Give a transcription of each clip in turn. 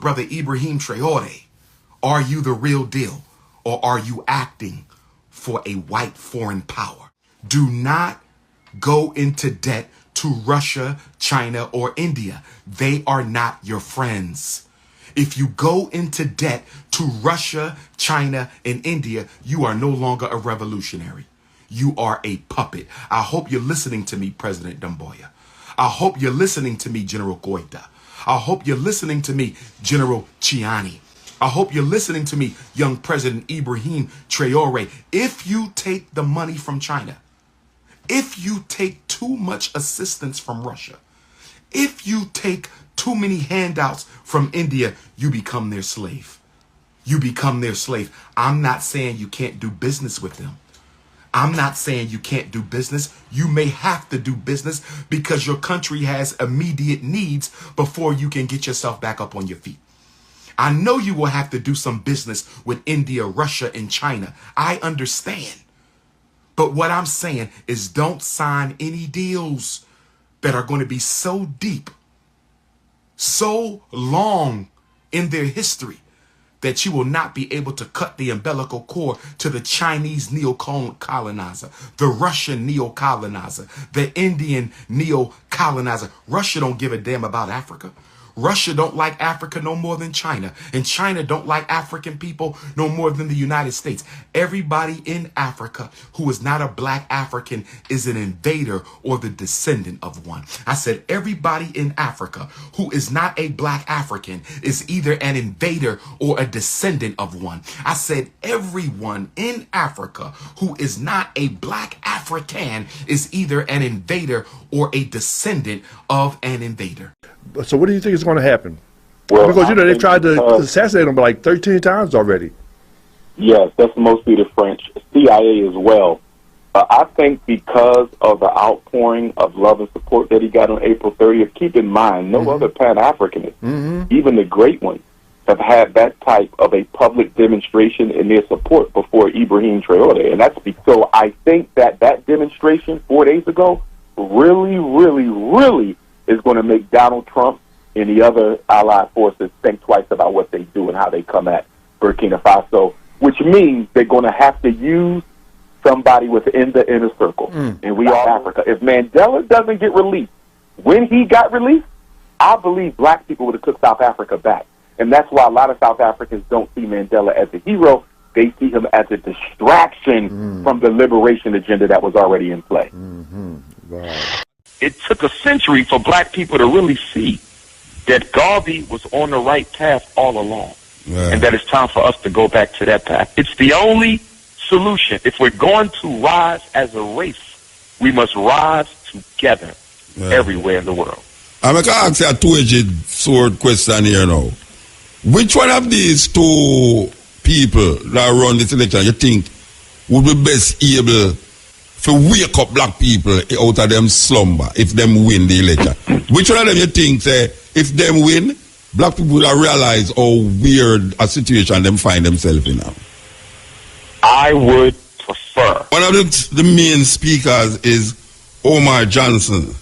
Brother Ibrahim Traore, are you the real deal, or are you acting for a white foreign power? Do not go into debt to Russia, China, or India. They are not your friends. If you go into debt to Russia, China, and India, you are no longer a revolutionary. You are a puppet. I hope you're listening to me, President Dumboya. I hope you're listening to me, General Goita. I hope you're listening to me, General Chiani. I hope you're listening to me, young President Ibrahim Traore. If you take the money from China, if you take too much assistance from Russia, if you take too many handouts from India, you become their slave. You become their slave. I'm not saying you can't do business with them. I'm not saying you can't do business. You may have to do business because your country has immediate needs before you can get yourself back up on your feet. I know you will have to do some business with India, Russia, and China. I understand. But what I'm saying is don't sign any deals that are going to be so deep, so long in their history, that you will not be able to cut the umbilical cord to the Chinese neo-colonizer, the Russian neo-colonizer, the Indian neo-colonizer. Russia don't give a damn about Africa. Russia don't like Africa no more than China. And China don't like African people no more than the United States. Everybody in Africa who is not a black African is an invader or the descendant of one. I said everybody in Africa who is not a black African is either an invader or a descendant of one. I said everyone in Africa who is not a black African is either an invader or a descendant of an invader. So what do you think is going to happen? Well, because, you know, they've tried to assassinate him like 13 times already. Yes, that's mostly the French. CIA as well. I think because of the outpouring of love and support that he got on April 30th, keep in mind, no other Pan-Africanist, even the great ones, have had that type of a public demonstration in their support before Ibrahim Traore. And that's because, so I think that that demonstration 4 days ago really, really, really is going to make Donald Trump and the other allied forces think twice about what they do and how they come at Burkina Faso, which means they're going to have to use somebody within the inner circle. And we are Africa. If Mandela doesn't get released, when he got released, I believe black people would have took South Africa back. And that's why a lot of South Africans don't see Mandela as a hero. They see him as a distraction from the liberation agenda that was already in play. Wow. It took a century for black people to really see that Garvey was on the right path all along, and that it's time for us to go back to that path. It's the only solution. If we're going to rise as a race, we must rise together everywhere in the world. I'm going to ask you a two-edged sword question here now. Which one of these two people that run this election you think would be best able to wake up black people out of them slumber if them win the election? Which one of them you think say, if them win, black people will realize how weird a situation them find themselves in now? I would prefer. One of the main speakers is Umar Johnson.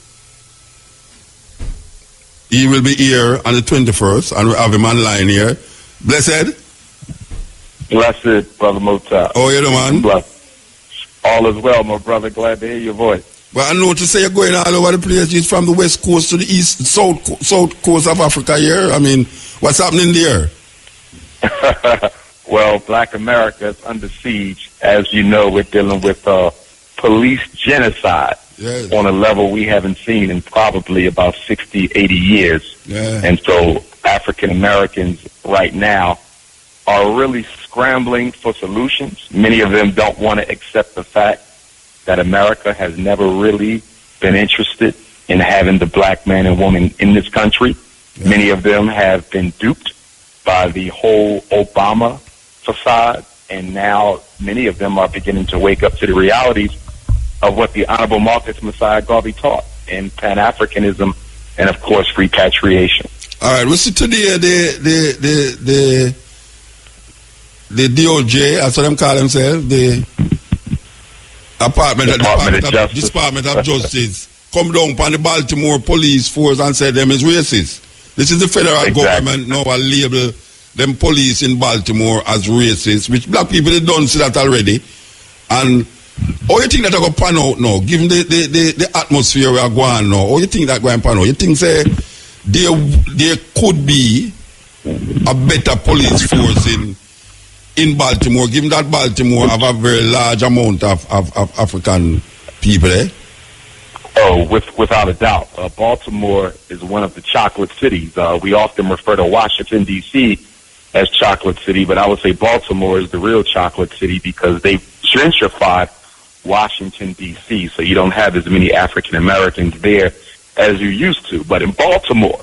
He will be here on the 21st, and we have him online here. Blessed? Blessed, Brother Mota. Oh, you know, man? Blessed. All is well, my brother. Glad to hear your voice. Well, I know to say you're going all over the place. It's from the west coast to the east, south coast of Africa here. I mean, what's happening there? Well, Black America is under siege. As you know, we're dealing with police genocide on a level we haven't seen in probably about 60, 80 years. And so African Americans right now are really scrambling for solutions. Many of them don't want to accept the fact that America has never really been interested in having the black man and woman in this country. Many of them have been duped by the whole Obama facade, and now many of them are beginning to wake up to the realities of what the Honorable Marcus Messiah Garvey taught in Pan-Africanism and, of course, repatriation. All right, we see today the DOJ, that's what them call themselves, the Department of Justice, come down upon the Baltimore police force and said them is racist. This is the federal government now a label them police in Baltimore as racist, which black people they don't see that already. And how you think that I go pan out now, given the atmosphere we are going now? How you think that going pan out? You think say there could be a better police force in Baltimore, given that Baltimore have a very large amount of African people, eh? Oh, without a doubt. Baltimore is one of the chocolate cities. We often refer to Washington, D.C. as chocolate city, but I would say Baltimore is the real chocolate city because they gentrified Washington, D.C., so you don't have as many African Americans there as you used to. But in Baltimore,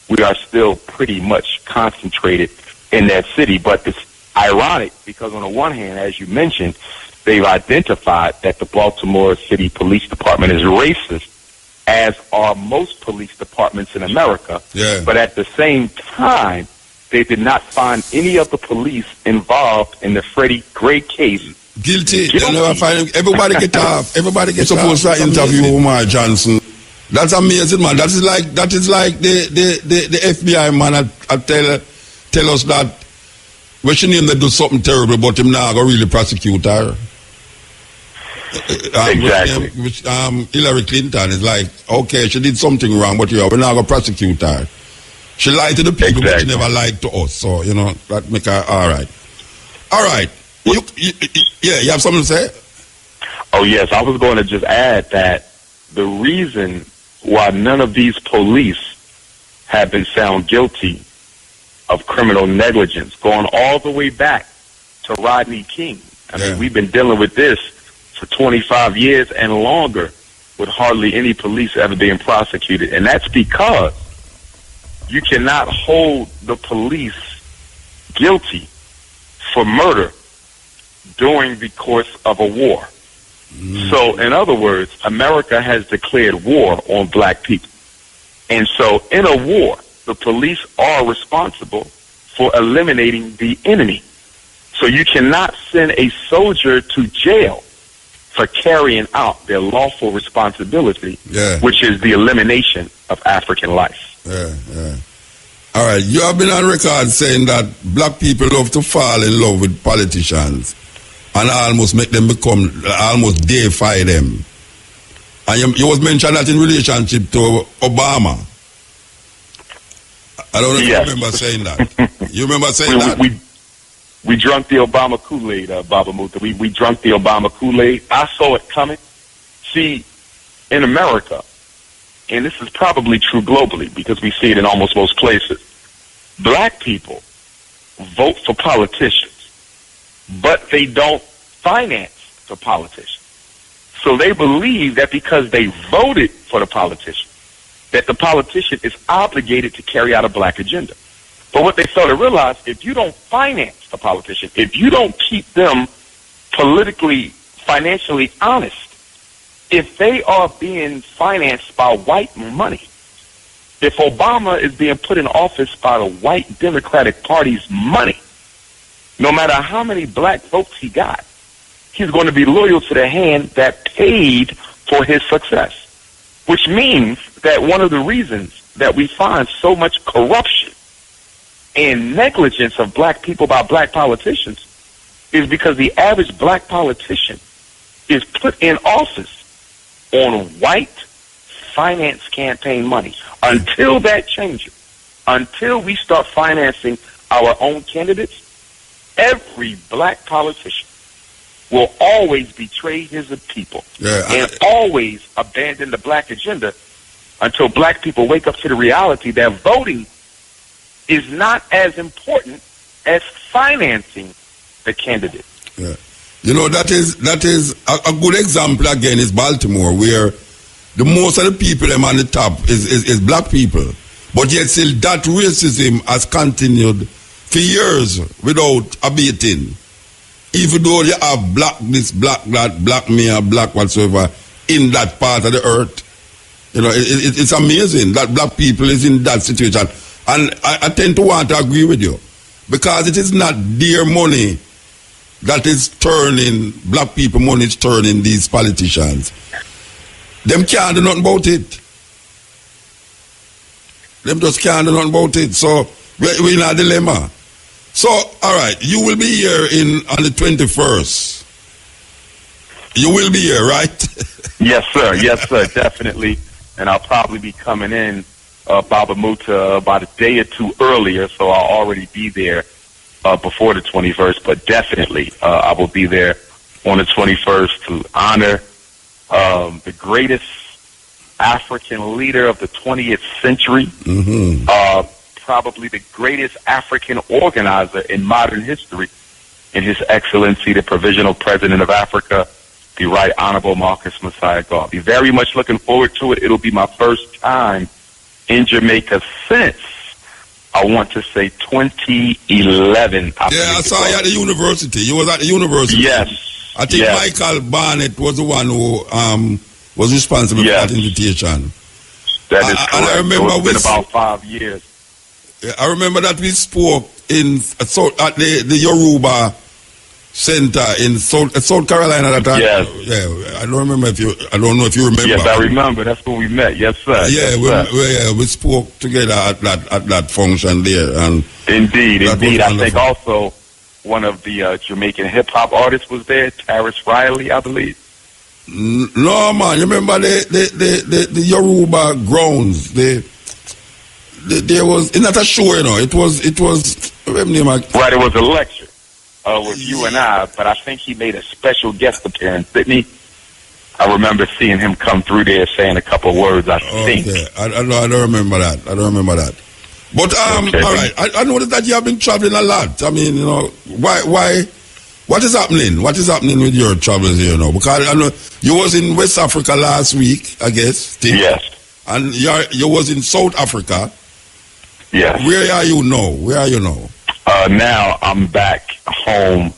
we are still pretty much concentrated in that city. But it's ironic because on the one hand, as you mentioned, they've identified that the Baltimore City Police Department is racist, as are most police departments in America. Yeah. But at the same time, they did not find any of the police involved in the Freddie Gray case guilty. They'll never find him. Everybody get off. Everybody get supposed to interview Umar Johnson. That's amazing, man. That is like the FBI man tell us that we should name they do something terrible, but him now go really prosecute her. Exactly. Hillary Clinton is like, okay, she did something wrong, but we're not going to prosecute her. She lied to the people, but she never lied to us. So, that make her all right. All right. You have something to say? Oh, yes. I was going to just add that the reason why none of these police have been found guilty of criminal negligence, going all the way back to Rodney King. I mean, we've been dealing with this for 25 years and longer with hardly any police ever being prosecuted. And that's because you cannot hold the police guilty for murder during the course of a war. So, in other words, America has declared war on black people. And so, in a war, the police are responsible for eliminating the enemy. So you cannot send a soldier to jail for carrying out their lawful responsibility, which is the elimination of African life. All right, you have been on record saying that black people love to fall in love with politicians and almost make them almost deify them. And you was mentioned that in relationship to Obama. I don't know if you remember saying that. You remember saying that? We drunk the Obama Kool-Aid, Baba Mutha. We drunk the Obama Kool-Aid. I saw it coming. See, in America, and this is probably true globally because we see it in almost most places, black people vote for politicians, but they don't finance the politician. So they believe that because they voted for the politician, that the politician is obligated to carry out a black agenda. But what they fail to realize, if you don't finance the politician, if you don't keep them politically, financially honest, if they are being financed by white money, if Obama is being put in office by the white Democratic Party's money, no matter how many black votes he got, he's going to be loyal to the hand that paid for his success. Which means that one of the reasons that we find so much corruption and negligence of black people by black politicians is because the average black politician is put in office on white finance campaign money. Until that changes, until we start financing our own candidates, every black politician will always betray his people and always abandon the black agenda until black people wake up to the reality that voting is not as important as financing the candidate. Yeah. That is a good example again is Baltimore, where the most of the people them on the top is black people. But yet still that racism has continued for years without abating. Even though you have black this, black that, black mayor, black whatsoever in that part of the earth. It's amazing that black people is in that situation. And I tend to want to agree with you. Because it is not their money that is turning, black people money is turning these politicians. Them can't do nothing about it. Them just can't do nothing about it. So we're in a dilemma. So, all right, you will be here on the 21st. You will be here, right? Yes, sir. Yes, sir. Definitely. And I'll probably be coming in, Baba Muta, about a day or two earlier, so I'll already be there before the 21st. But definitely, I will be there on the 21st to honor the greatest African leader of the 20th century. Probably the greatest African organizer in modern history, in His Excellency, the Provisional President of Africa, the Right Honorable Marcus Messiah Garvey. Very much looking forward to it. It'll be my first time in Jamaica since, I want to say, 2011. I saw you at the university. You was at the university. Yes. I think Michael Barnett was the one who was responsible for that invitation. That is correct. And I remember it's been about 5 years. I remember that we spoke at the Yoruba Center in South Carolina at that time. Yes. Yeah, I don't know if you remember. Yes, I remember. That's when we met. Yes, sir. Yeah, yes, we spoke together at that function there. And indeed. I think also one of the Jamaican hip hop artists was there, Taris Riley, I believe. No, man. You remember the Yoruba grounds? There was not a show, you know. It was right. It was a lecture with you and I, but I think he made a special guest appearance, didn't he? I remember seeing him come through there saying a couple of words. I think. I don't remember that. But okay. All right. I noticed that you have been traveling a lot. I mean, you know, why? What is happening? What is happening with your travels here now? Because I know you was in West Africa last week, I guess. Yes. And you was in South Africa. Yes. Where are you now? Now I'm back home,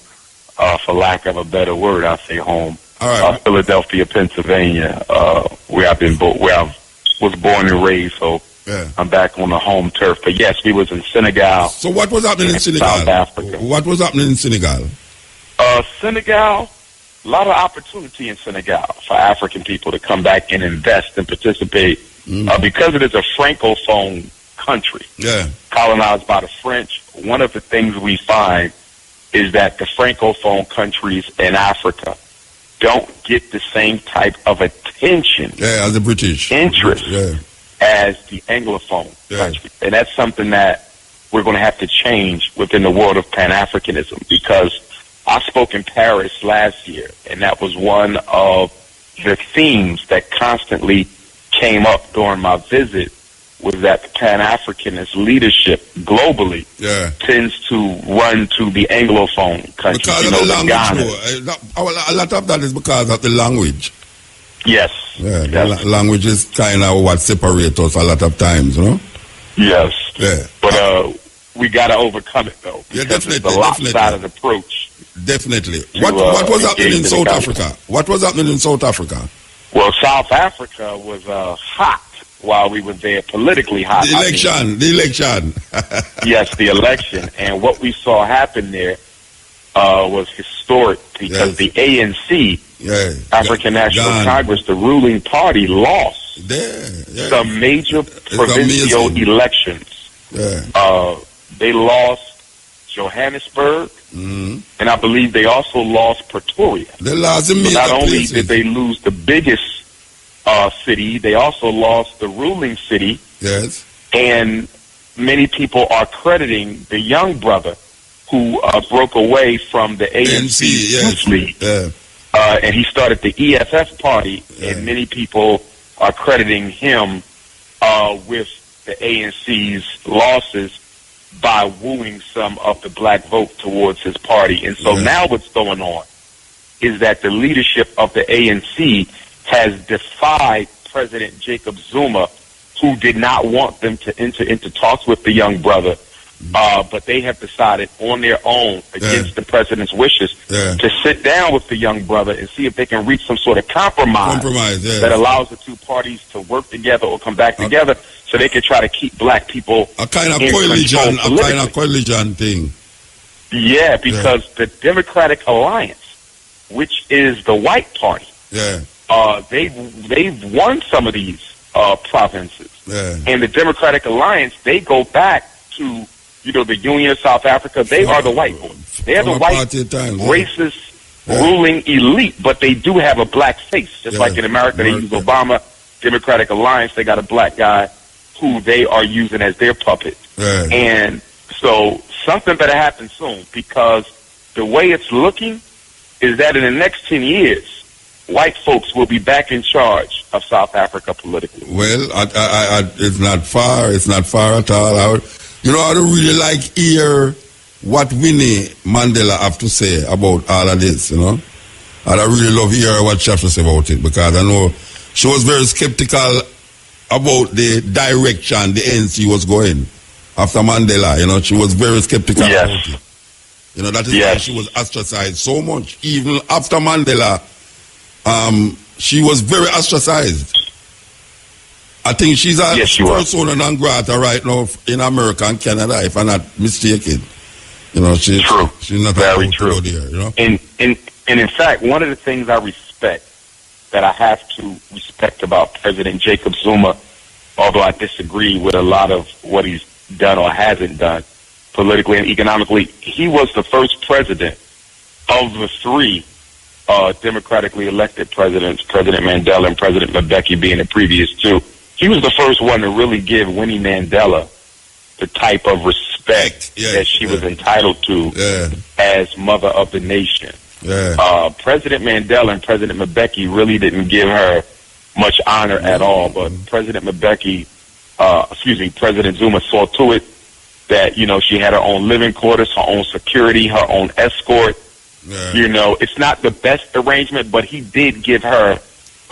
for lack of a better word, I say home. All right. Philadelphia, Pennsylvania, where I was born and raised. So I'm back on the home turf. But yes, we was in Senegal. So what was happening in Senegal? South Africa. What was happening in Senegal? Senegal, a lot of opportunity in Senegal for African people to come back and invest and participate because it is a francophone country, colonized by the French. One of the things we find is that the francophone countries in Africa don't get the same type of attention, as the British interest, as the Anglophone countries, and that's something that we're going to have to change within the world of Pan-Africanism. Because I spoke in Paris last year, and that was one of the themes that constantly came up during my visit, was that the Pan-Africanist leadership globally tends to run to the Anglophone countries. Because of the language, a lot of that is because of the language. Yes. Yeah, the language is kind of what separates us a lot of times, you know? Yes. Yeah. But we got to overcome it, though. Yeah, definitely. It's a lopsided approach. Definitely. What was happening in South Africa? What was happening in South Africa? Well, South Africa was hot while we were there, politically hot. The election. Yes, the election. And what we saw happen there was historic, because the ANC, African National Congress, the ruling party, lost some major provincial elections. They lost Johannesburg, and I believe they also lost Pretoria. They lost so not only did they lose the biggest city, they also lost the ruling city. Yes. And many people are crediting the young brother who broke away from the ANC Youth League. And he started the EFF party, and many people are crediting him with the ANC's losses by wooing some of the black vote towards his party. And so now what's going on is that the leadership of the ANC has defied President Jacob Zuma, who did not want them to enter into talks with the young brother, but they have decided on their own, against the president's wishes, to sit down with the young brother and see if they can reach some sort of compromise that allows the two parties to work together or come back together, so they can try to keep black people a kind of coalition thing. Yeah, because the Democratic Alliance, which is the white party, they've won some of these provinces. And the Democratic Alliance, they go back to, the Union of South Africa. They are the white ones. They are the white racist ruling elite, but they do have a black face. Just like in America, they use Obama. Democratic Alliance, they got a black guy who they are using as their puppet. And so something better happen soon, because the way it's looking is that in the next 10 years, white folks will be back in charge of South Africa politically. Well, it's not far. It's not far at all. I don't really like hear what Winnie Mandela have to say about all of this, And I really love hear what she has to say about it, because I know she was very skeptical about the direction the ANC was going after Mandela. She was very skeptical about it. That is why she was ostracized so much. Even after Mandela, she was very ostracized. I think she's a persona non grata right now in America and Canada, if I'm not mistaken. She's not very true. There, And in fact, one of the things I respect, that I have to respect about President Jacob Zuma, although I disagree with a lot of what he's done or hasn't done politically and economically, he was the first president of the three democratically elected presidents, President Mandela and President Mbeki being the previous two. He was the first one to really give Winnie Mandela the type of respect that she was entitled to as mother of the nation. President Mandela and President Mbeki really didn't give her much honor at all, but President Zuma saw to it that, she had her own living quarters, her own security, her own escort. It's not the best arrangement, but he did give her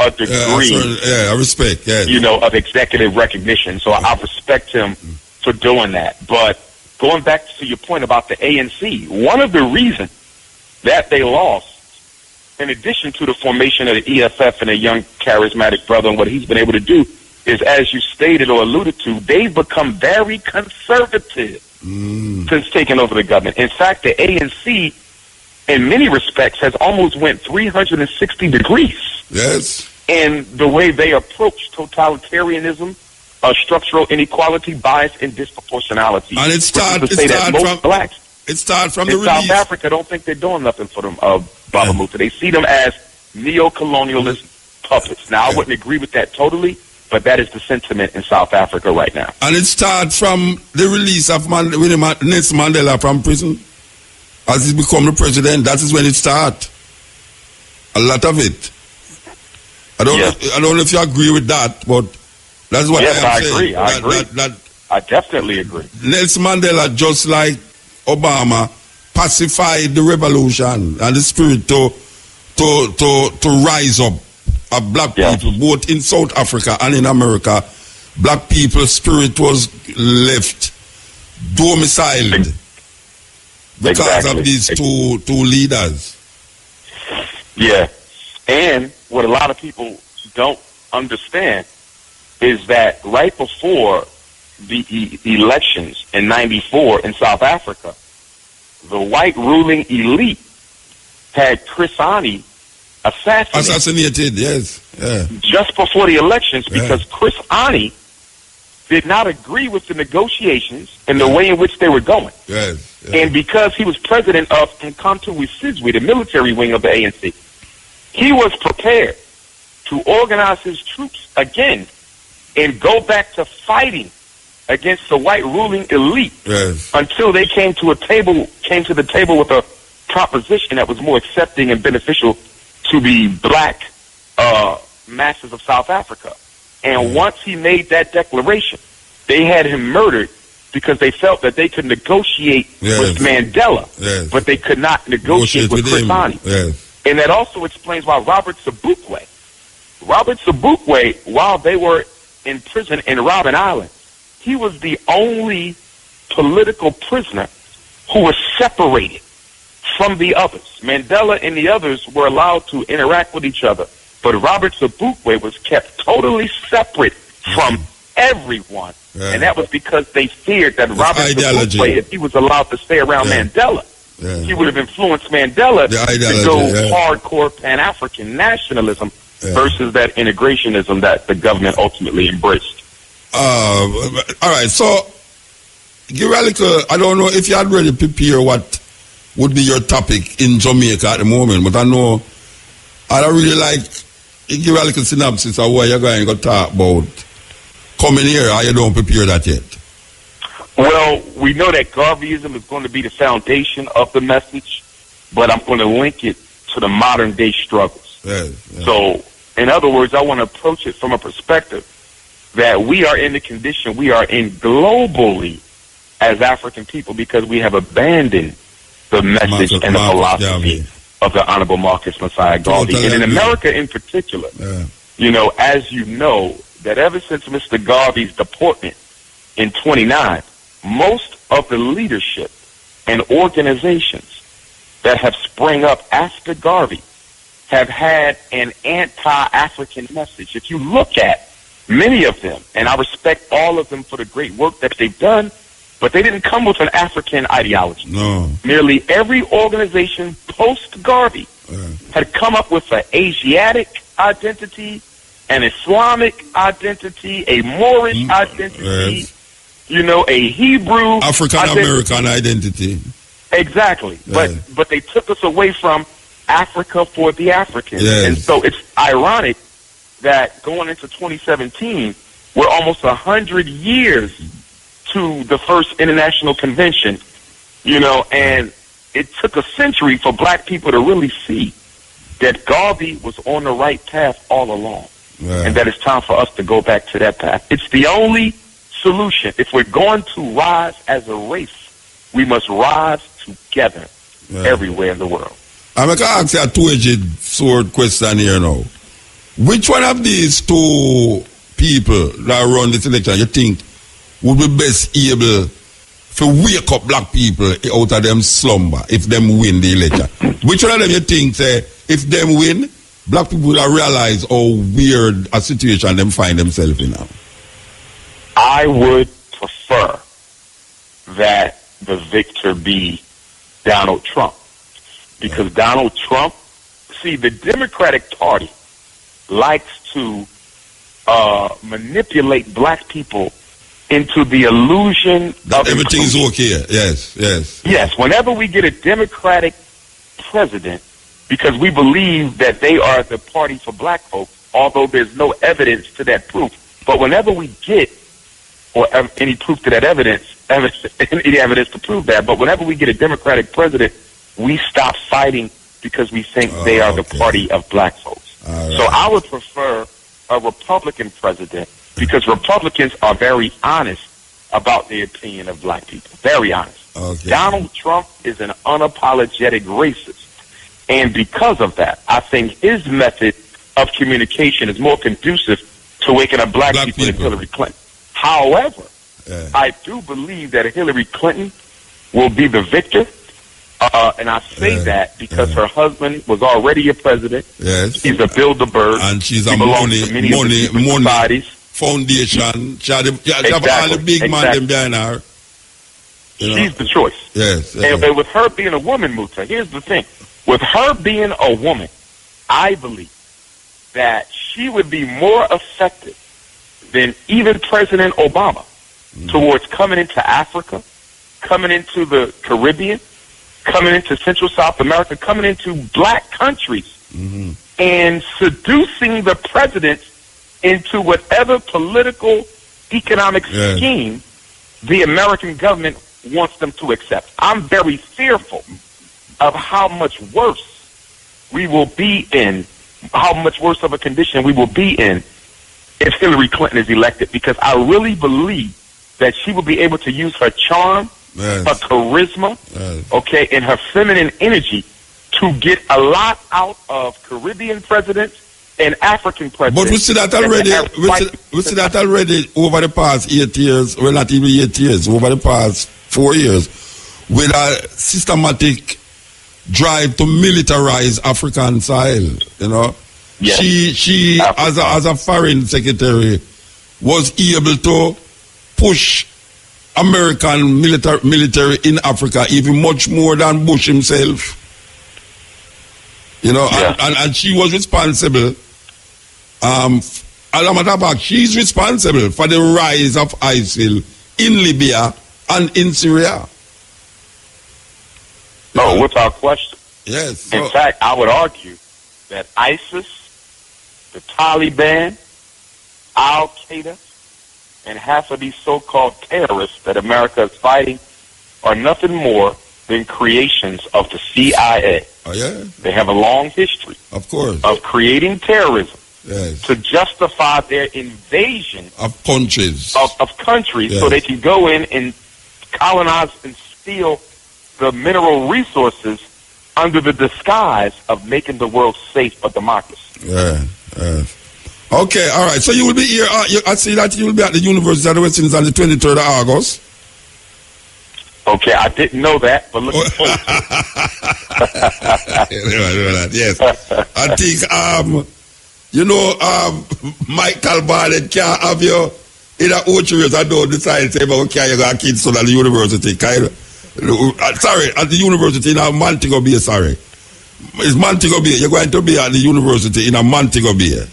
a degree I respect, of executive recognition. So I respect him for doing that. But going back to your point about the ANC, one of the reasons that they lost, in addition to the formation of the EFF and a young charismatic brother and what he's been able to do, is, as you stated or alluded to, they've become very conservative since taking over the government. In fact, the ANC, in many respects, has almost went 360 degrees. In the way they approach totalitarianism, structural inequality, bias, and disproportionality. And it starts from the release. South Africa don't think they're doing nothing for them, Baba Muta. They see them as neo-colonialist puppets. Now, I wouldn't agree with that totally, but that is the sentiment in South Africa right now. And it starts from the release of Nelson Mandela from prison. As he become the president, that is when it starts. A lot of it. I don't know if you agree with that, but that's what I agree. I agree. I definitely agree. Nelson Mandela, just like Obama, pacified the revolution and the spirit to rise up of black people, both in South Africa and in America. Black people's spirit was left domiciled because of these two leaders. And what a lot of people don't understand is that right before the elections in '94 in South Africa, the white ruling elite had Chris Hani assassinated. Just before the elections, because Chris Hani did not agree with the negotiations and the way in which they were going. And because he was president of Nkantu Wisizwe, the military wing of the ANC, he was prepared to organize his troops again and go back to fighting against the white ruling elite until they came to the table with a proposition that was more accepting and beneficial to the black masses of South Africa. And once he made that declaration, they had him murdered because they felt that they could negotiate with Mandela, but they could not negotiate with Chris Hani. And that also explains why Robert Sobukwe, while they were in prison in Robben Island, he was the only political prisoner who was separated from the others. Mandela and the others were allowed to interact with each other, but Robert Sobukwe was kept totally separate from everyone. And that was because they feared that Robert Sobukwe, if he was allowed to stay around Mandela, he would have influenced Mandela to go hardcore Pan-African nationalism versus that integrationism that the government ultimately embraced. All right, so give a little, I don't know if you had already prepared what would be your topic in Jamaica at the moment, but I know I don't really like, give a little synopsis of what you're going to talk about coming here, or you don't prepare that yet. Well, we know that Garveyism is going to be the foundation of the message, but I'm going to link it to the modern day struggles. Yes. So, in other words, I want to approach it from a perspective that we are in the condition we are in globally as African people because we have abandoned the message and the philosophy of the Honorable Marcus Messiah Garvey. And in America in particular, you know, as you know, that ever since Mr. Garvey's deportment in 29, most of the leadership and organizations that have sprung up after Garvey have had an anti-African message. If you look at many of them, and I respect all of them for the great work that they've done, but they didn't come with an African ideology. No. Nearly every organization post-Garvey had come up with an Asiatic identity, an Islamic identity, a Moorish identity, you know, a Hebrew African-American identity. Exactly. But they took us away from Africa for the Africans. And so it's ironic that going into 2017, we're almost 100 years to the first international convention, you know, and it took a century for black people to really see that Garvey was on the right path all along. And that it's time for us to go back to that path. It's the only solution. If we're going to rise as a race, we must rise together everywhere in the world. I'm going to ask you a two-edged sword question here now. Which one of these two people that run this election you think would be best able to wake up black people out of them slumber if them win the election? Which one of them you think say, if them win, black people will realize how weird a situation them find themselves in now? I would prefer that the victor be Donald Trump. Because Donald Trump, see, the Democratic Party likes to manipulate black people into the illusion that everything's okay. Yes. Whenever we get a Democratic president, because we believe that they are the party for black folks, although there's no evidence to that proof. But whenever we get, or any proof to that evidence, any evidence to prove that, but whenever we get a Democratic president, we stop fighting because we think they are the party of black folks. So I would prefer a Republican president because Republicans are very honest about their opinion of black people. Very honest. Donald Trump is an unapologetic racist. And because of that, I think his method of communication is more conducive to waking up black people than Hillary Clinton. However, I do believe that Hillary Clinton will be the victor. And I say that because her husband was already a president. He's a Bilderberg. And she's a money foundation. She have all the big man behind her. She's the choice. And with her being a woman, Muta, here's the thing. With her being a woman, I believe that she would be more effective than even President Obama towards coming into Africa, coming into the Caribbean, coming into Central South America, coming into black countries, and seducing the president into whatever political, economic scheme the American government wants them to accept. I'm very fearful of how much worse we will be in, how much worse of a condition we will be in if Hillary Clinton is elected, because I really believe that she will be able to use her charm, her charisma, and her feminine energy to get a lot out of Caribbean presidents and African presidents. But we see that already. We see that already over the past 8 years, well, not even 8 years, over the past 4 years, with a systematic drive to militarize African soil. You know, she as a foreign secretary was able to push American military in Africa even much more than Bush himself. You know, and she was responsible Al-Matabak, she's responsible for the rise of ISIL in Libya and in Syria. No, without question. Yes. In fact, I would argue that ISIS, the Taliban, Al-Qaeda, and half of these so-called terrorists that America is fighting are nothing more than creations of the CIA. Oh, yeah? They have a long history, of course, of creating terrorism, yes, to justify their invasion of countries, of countries, yes, so they can go in and colonize and steal the mineral resources under the disguise of making the world safe for democracy. Yeah. Okay, all right. So you will be here. I see that you will be at the University of the West Indies on the 23rd of August. Okay, I didn't know that, but looking forward to it. Yes. I think, Michael Barnett can't have you in a Ocho I don't decide to say, but okay, you got kids at the university. Sorry, at the university in Montego Bay, sorry. It's Montego Bay. You're going to be at the university in Montego Bay.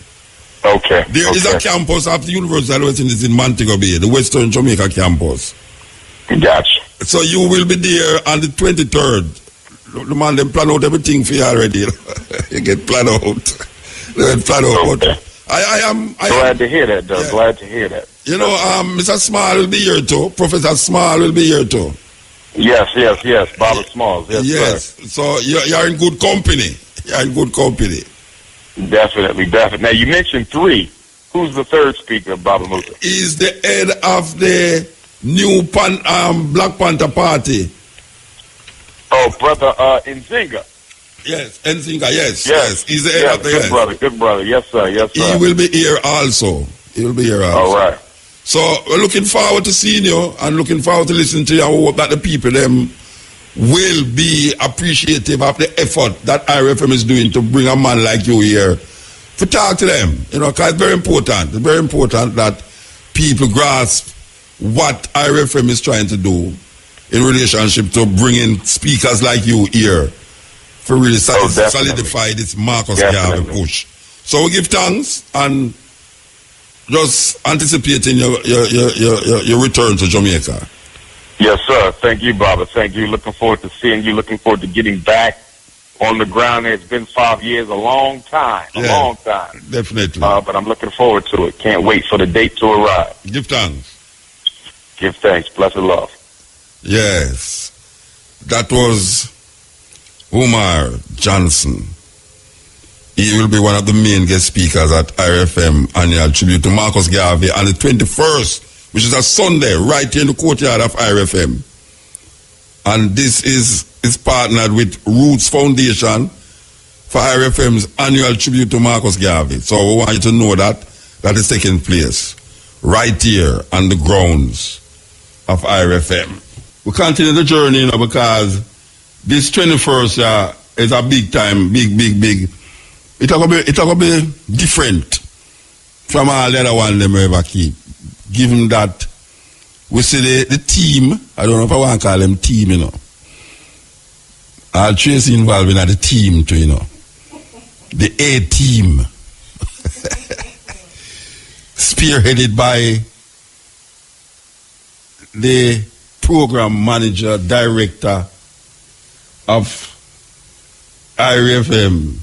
Okay. There is a campus of the University of the West Indies in Montego Bay, the Western Jamaica campus. Gotcha. So you will be there on the 23rd. The man, they plan out everything for you already. You get planned out. Okay. I am glad to hear that, though. Yeah. Glad to hear that. Mr. Small will be here too. Professor Small will be here too. Yes. Bobby Smalls. Yes. Sir. So you're in good company. You're in good company. Definitely. Now, you mentioned 3. Who's the third speaker, Baba Musa? He's the head of the new Black Panther Party. Oh, brother Nzinga. Yes, Nzinga, yes. He's the head of the Good brother. Yes, sir. He will be here also. All right. So we're looking forward to seeing you and looking forward to listening to you. I hope that the people them will be appreciative of the effort that IRFM is doing to bring a man like you here to talk to them. Because it's very important. It's very important that people grasp what IRFM is trying to do in relationship to bringing speakers like you here for really solidify this Marcus Garvey push. So we give thanks and just anticipating your return to Jamaica. Yes, sir. Thank you, Baba. Thank you. Looking forward to seeing you. Looking forward to getting back on the ground. It's been 5 years, a long time. Long time. Definitely. But I'm looking forward to it. Can't wait for the date to arrive. Give thanks. Give thanks. Blessed love. Yes. That was Umar Johnson. He will be one of the main guest speakers at RFM annual tribute to Marcus Garvey on the 21st, which is a Sunday, right here in the courtyard of RFM. And this is partnered with Roots Foundation for RFM's annual tribute to Marcus Garvey. So we want you to know that is taking place right here on the grounds of RFM. We continue the journey, because this 21st is a big time, big. It's going to be different from all the other ones they ever keep. Given that we see the team, I don't know if I want to call them team, I'll Tracy involved in the team too, The A team. Spearheaded by the program manager, director of IRFM,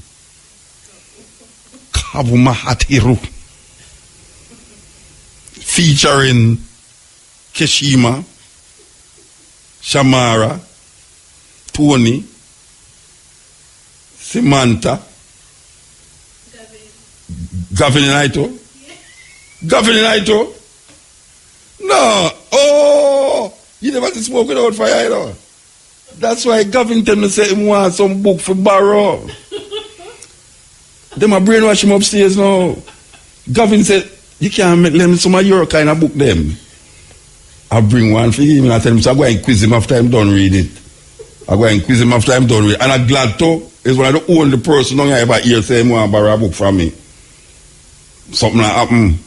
Kabumahatiru, featuring Keshima, Shamara, Tony, Samantha, Gavin Naito. Gavin Naito? No. Oh, you never smoke without fire, That's why Gavin tell me say he want some book for borrow. Them a brainwash him upstairs now. Gavin said, you can't make them some of your kind of book them. I bring one for him and I tell him, so I go and quiz him after I'm done read it. And I'm glad to. It's one of the only person I ever hear say he want to borrow a book from me. Something like happen.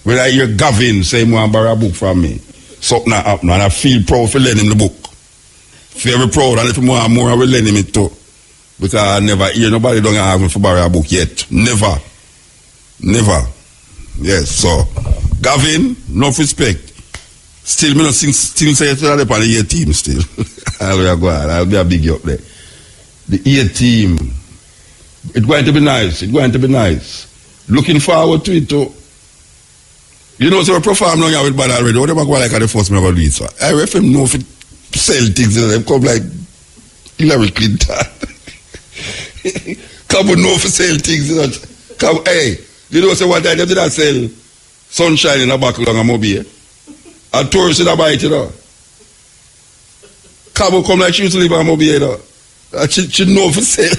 When I hear Gavin say he want to borrow a book from me, something like happen. And I feel proud for lending him the book. Very proud, and if you want more, I will lend him it too. Because I never hear nobody don't ask me for borrow a book yet. Never. Never. Yes, so Gavin, enough respect. Still, me not still say it's on the A team still. I'll be a big up there. The A team. It's going to be nice. It's going to be nice. Looking forward to it too. You know, so we perform now with band already. What am I going like at the first me about this? I refer him know if it sell things and them come like Hillary Clinton. Come on, know for sell things. Come, hey, you know, so what I did I sell sunshine in a buckle on a mobile. A tourist in a bite, you know. Cabo come like she used to live on a mobile, you know. She know for sell.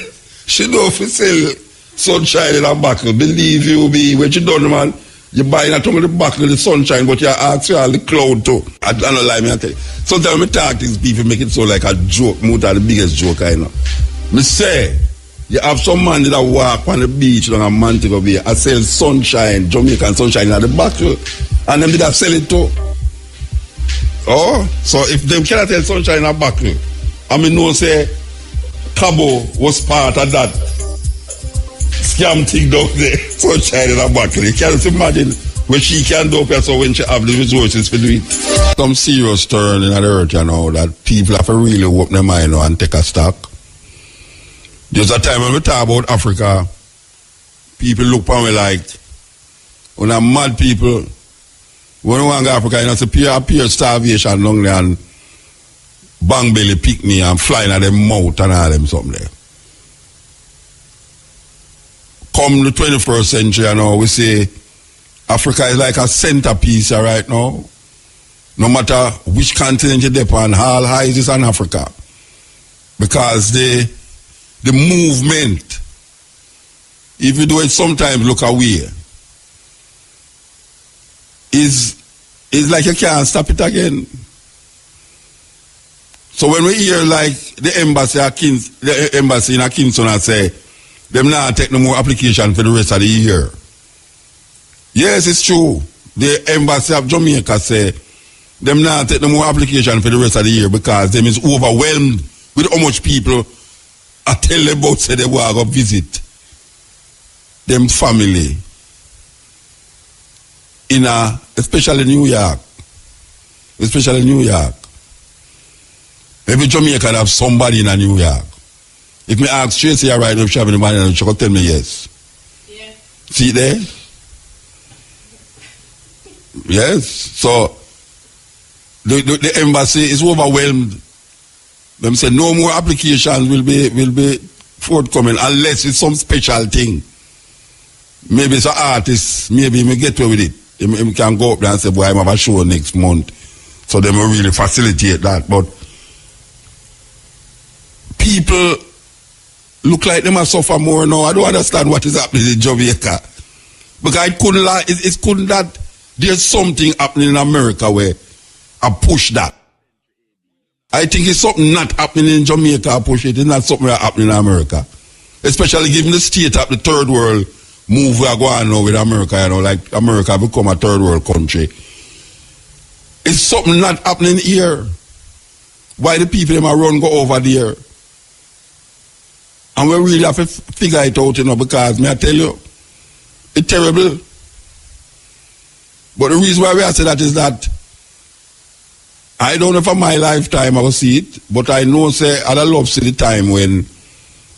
She know for sell sunshine in a buckle. Believe you me, when you done, man, you buy not only the buckle of the sunshine, but you ask for all the cloud too. I don't lie, me I tell you. Sometimes I talk to these people, make it so like a joke, Muta the biggest joke I know. Me say, you have some man that walk on the beach on a Montego Bay and sell sunshine, Jamaican sunshine in the buckle, and them did have sell it too. Oh, so if them cannot sell sunshine in a buckle, I mean no say Cabo was part of that scam thing down there, sunshine in a buckle. You can't imagine what she can do so when she have the resources to do it. Some serious turn in the earth, you know, that people have to really open their mind and take a stock. There's a time when we talk about Africa, people look at me like, when I'm mad people, when we want to go to Africa, you know, it's a pure starvation long there and bang belly pick me and flying at them mouth and all them something there. Come the 21st century, you know, we say Africa is like a centerpiece right now. No matter which continent you're on, all eyes is on Africa. Because the movement, if you do it sometimes look away, is like you can't stop it again. So when we hear like the embassy in Kingston and say, them not take no more application for the rest of the year. Yes, it's true. The embassy of Jamaica say, them not take no more application for the rest of the year because them is overwhelmed with how much people I tell them about say they want to go visit them family in especially New York. Especially New York. Every Jamaican have somebody in New York. If me ask Tracy right now if she have anybody, she will tell me yes. Yeah. See there? Yes. So the embassy is overwhelmed. Them say no more applications will be forthcoming unless it's some special thing. Maybe it's an artist, maybe me get away with it. He can go up there and say, boy, I have a show next month. So they will really facilitate that. But people look like they must suffer more now. I don't understand what is happening in Jamaica. Because it couldn't that there's something happening in America where I push that. I think it's something not happening in Jamaica, I push it. It's not something that's happening in America. Especially given the state of the third world move we are going now with America, you know, like America become a third world country. It's something not happening here. Why the people them are run go over there? And we really have to figure it out, you know, because may I tell you, it's terrible. But the reason why we say that is that I don't know for my lifetime I will see it, but I know say I love see the time when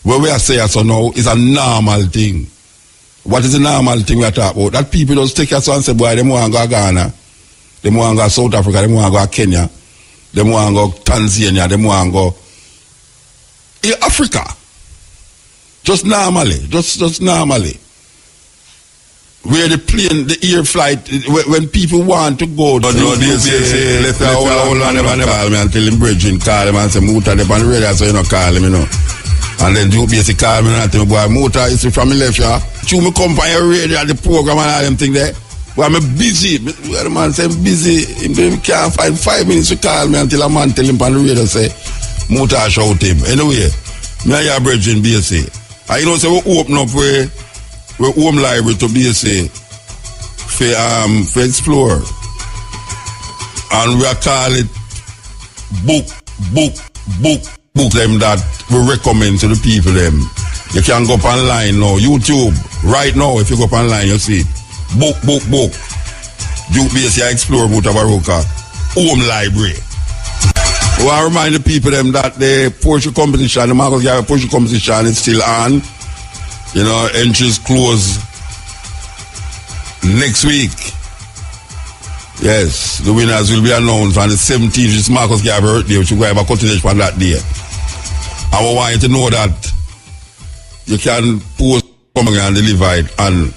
we are saying so now is a normal thing. What is the normal thing we are talking about? That people just take us and say, boy, they want to go to Ghana, they want to go to South Africa, they want to go to Kenya, they want to go to Tanzania, they want to go Africa. Just normally, just normally. Where the plane, the air flight, when people want to go to they say, let's hold on, never call me until him bridging call him and say, Muta, they're on the radio, so you don't call him, you know. And then you basically call me and tell me, boy, Muta, is from me left, yeah. You me come by your radio at the program and all them thing there. Boy, I'm busy. The man say, I'm busy. He can't find 5 minutes to call me until a man tell him on the radio, say, Muta, shout him. Anyway, me and your bridging, basically. And you know, say, we open up where we're home library to BSA for explore. And we are call it book them that we recommend to the people them You can go up online now, YouTube, right now, if you go up online, you see, book. Duke BSC Explore Mutabaruka, Home Library. I want to remind the people them that the Porsche competition, the Marcus Garvey Porsche competition is still on. You know, entries close next week. Yes, the winners will be announced on the 17th. It's Marcus Garvey birthday, which will have a cutting edge on that day. I want you to know that you can post something and deliver it, and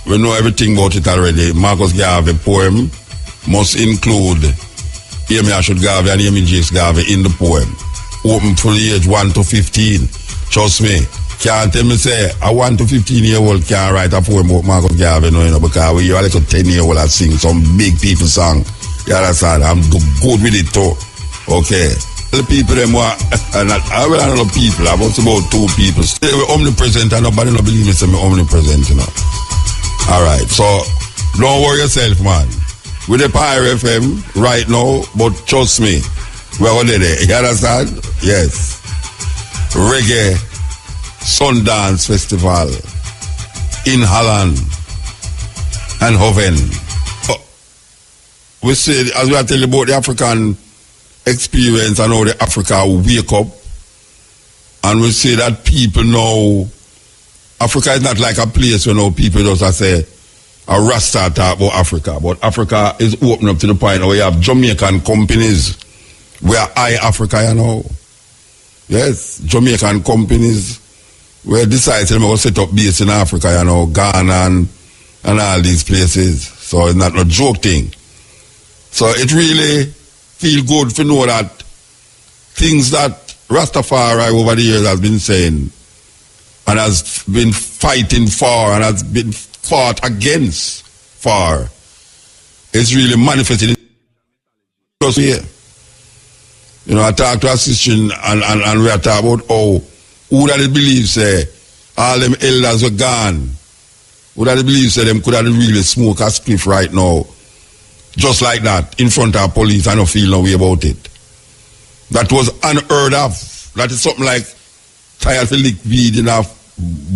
we know everything about it already. Marcus Garvey poem must include Amy Ashwood Garvey and Amy Jakes Garvey in the poem. Open from the age 1 to 15. Trust me. Can't tell me say a 1 to 15-year-old can't write a poem about Marcus Garvey, no, you know, because we are like a 10-year-old that sing some big people song. You understand? I'm good with it too. Okay. The people them were, and I will know people, I've also about 2 people. Stay with omnipresent and nobody don't believe me say me omnipresent, you know. Alright, so don't worry yourself, man. With the Pyre FM right now, but trust me, we're already there. You understand? Yes. Reggae Sundance Festival in Holland and Hoven. We say, as we are telling about the African experience and how the Africa wake up, and we say that people know Africa is not like a place where no people just say a Rasta talk about Africa, but Africa is open up to the point where you have Jamaican companies where Africa, you know. Yes, Jamaican companies where decide to set up base in Africa, you know, Ghana and all these places. So it's not a joke thing. So it really feel good to know that things that Rastafari over the years has been saying and has been fighting for and has been fought against for is really manifested in here. You know, I talk to a sister and we are talking about who that believes all them elders were gone. Who that believes them could have really smoke a spliff right now. Just like that, in front of police, I don't feel no way about it. That was unheard of. That is something like tired to lick weed in a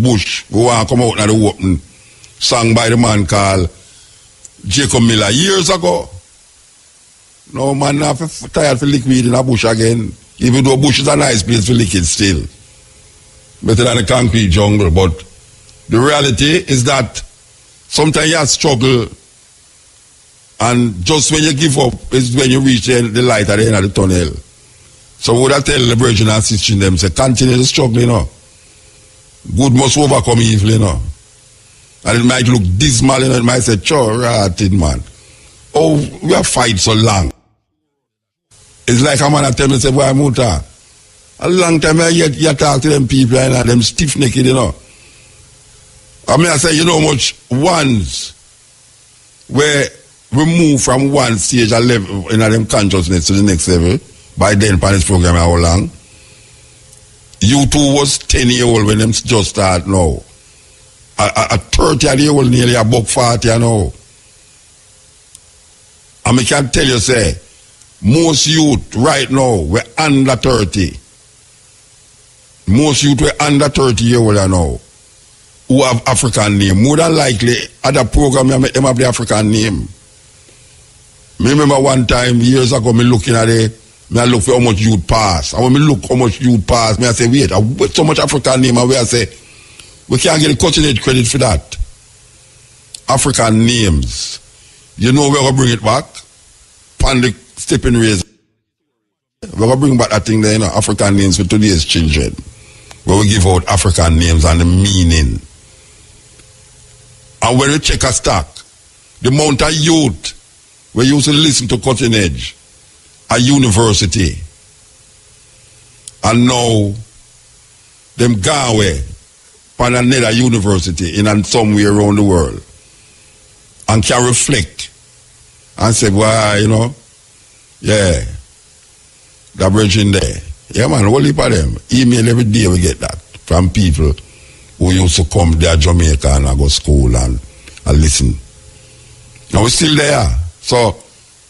bush. We want to come out in the open. Sung by the man called Jacob Miller years ago. No man not tired to lick weed in a bush again. Even though bush is a nice place to lick it still. Better than a concrete jungle. But the reality is that sometimes you struggle. And just when you give up is when you reach the light at the end of the tunnel. So would I tell the brethren and sisters them, say, continue to struggle, you know. Good must overcome evil, you know. And it might look dismal, you know, it might say, sure, rotted, man. Oh, we have fight so long. It's like a man that tell me, say, boy, Muta, a long time you talk to them people, and them stiff-necked, you know. I mean, I say, you know much ones where remove from one stage a level in them consciousness to the next level by then for this program how long. You two was 10-year-old when them just start now. A 30-year-old nearly above 40 you know. And I can tell you say most youth right now we're under 30. Most youth were under 30-year-old you know who have African name. More than likely other program you make them have the African name. Me remember one time years ago me looking at it, me I look for how much youth pass. And when me look how much youth pass, me I say, wait, with so much African name, and where I say, we can't get the cutting edge credit for that. African names. You know we're gonna bring it back? Pan the stepping razor. We're gonna bring back that thing there, you know, African names for today's children. Where we give out African names and the meaning. And when we check a stack, the amount of youth we used to listen to cutting edge at university. And now, them gone away from another university in somewhere around the world. And can reflect and say, well, you know, yeah, that bridging there. Yeah, man, what heap of them? Email every day we get that from people who used to come there Jamaica and I go school and listen. Now we're still there. So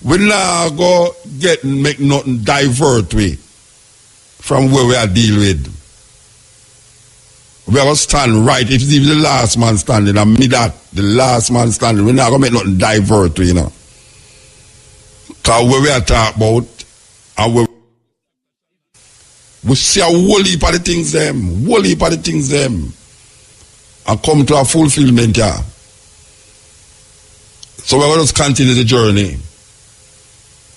we now go make nothing divert we from where we are deal with. We are going to stand right. If it's even the last man standing, and me that, the last man standing, we're not going to make nothing divert, you know. Because what we are talking about, and we see a whole heap of the things them, and come to a fulfillment, yeah. So we're going to continue the journey,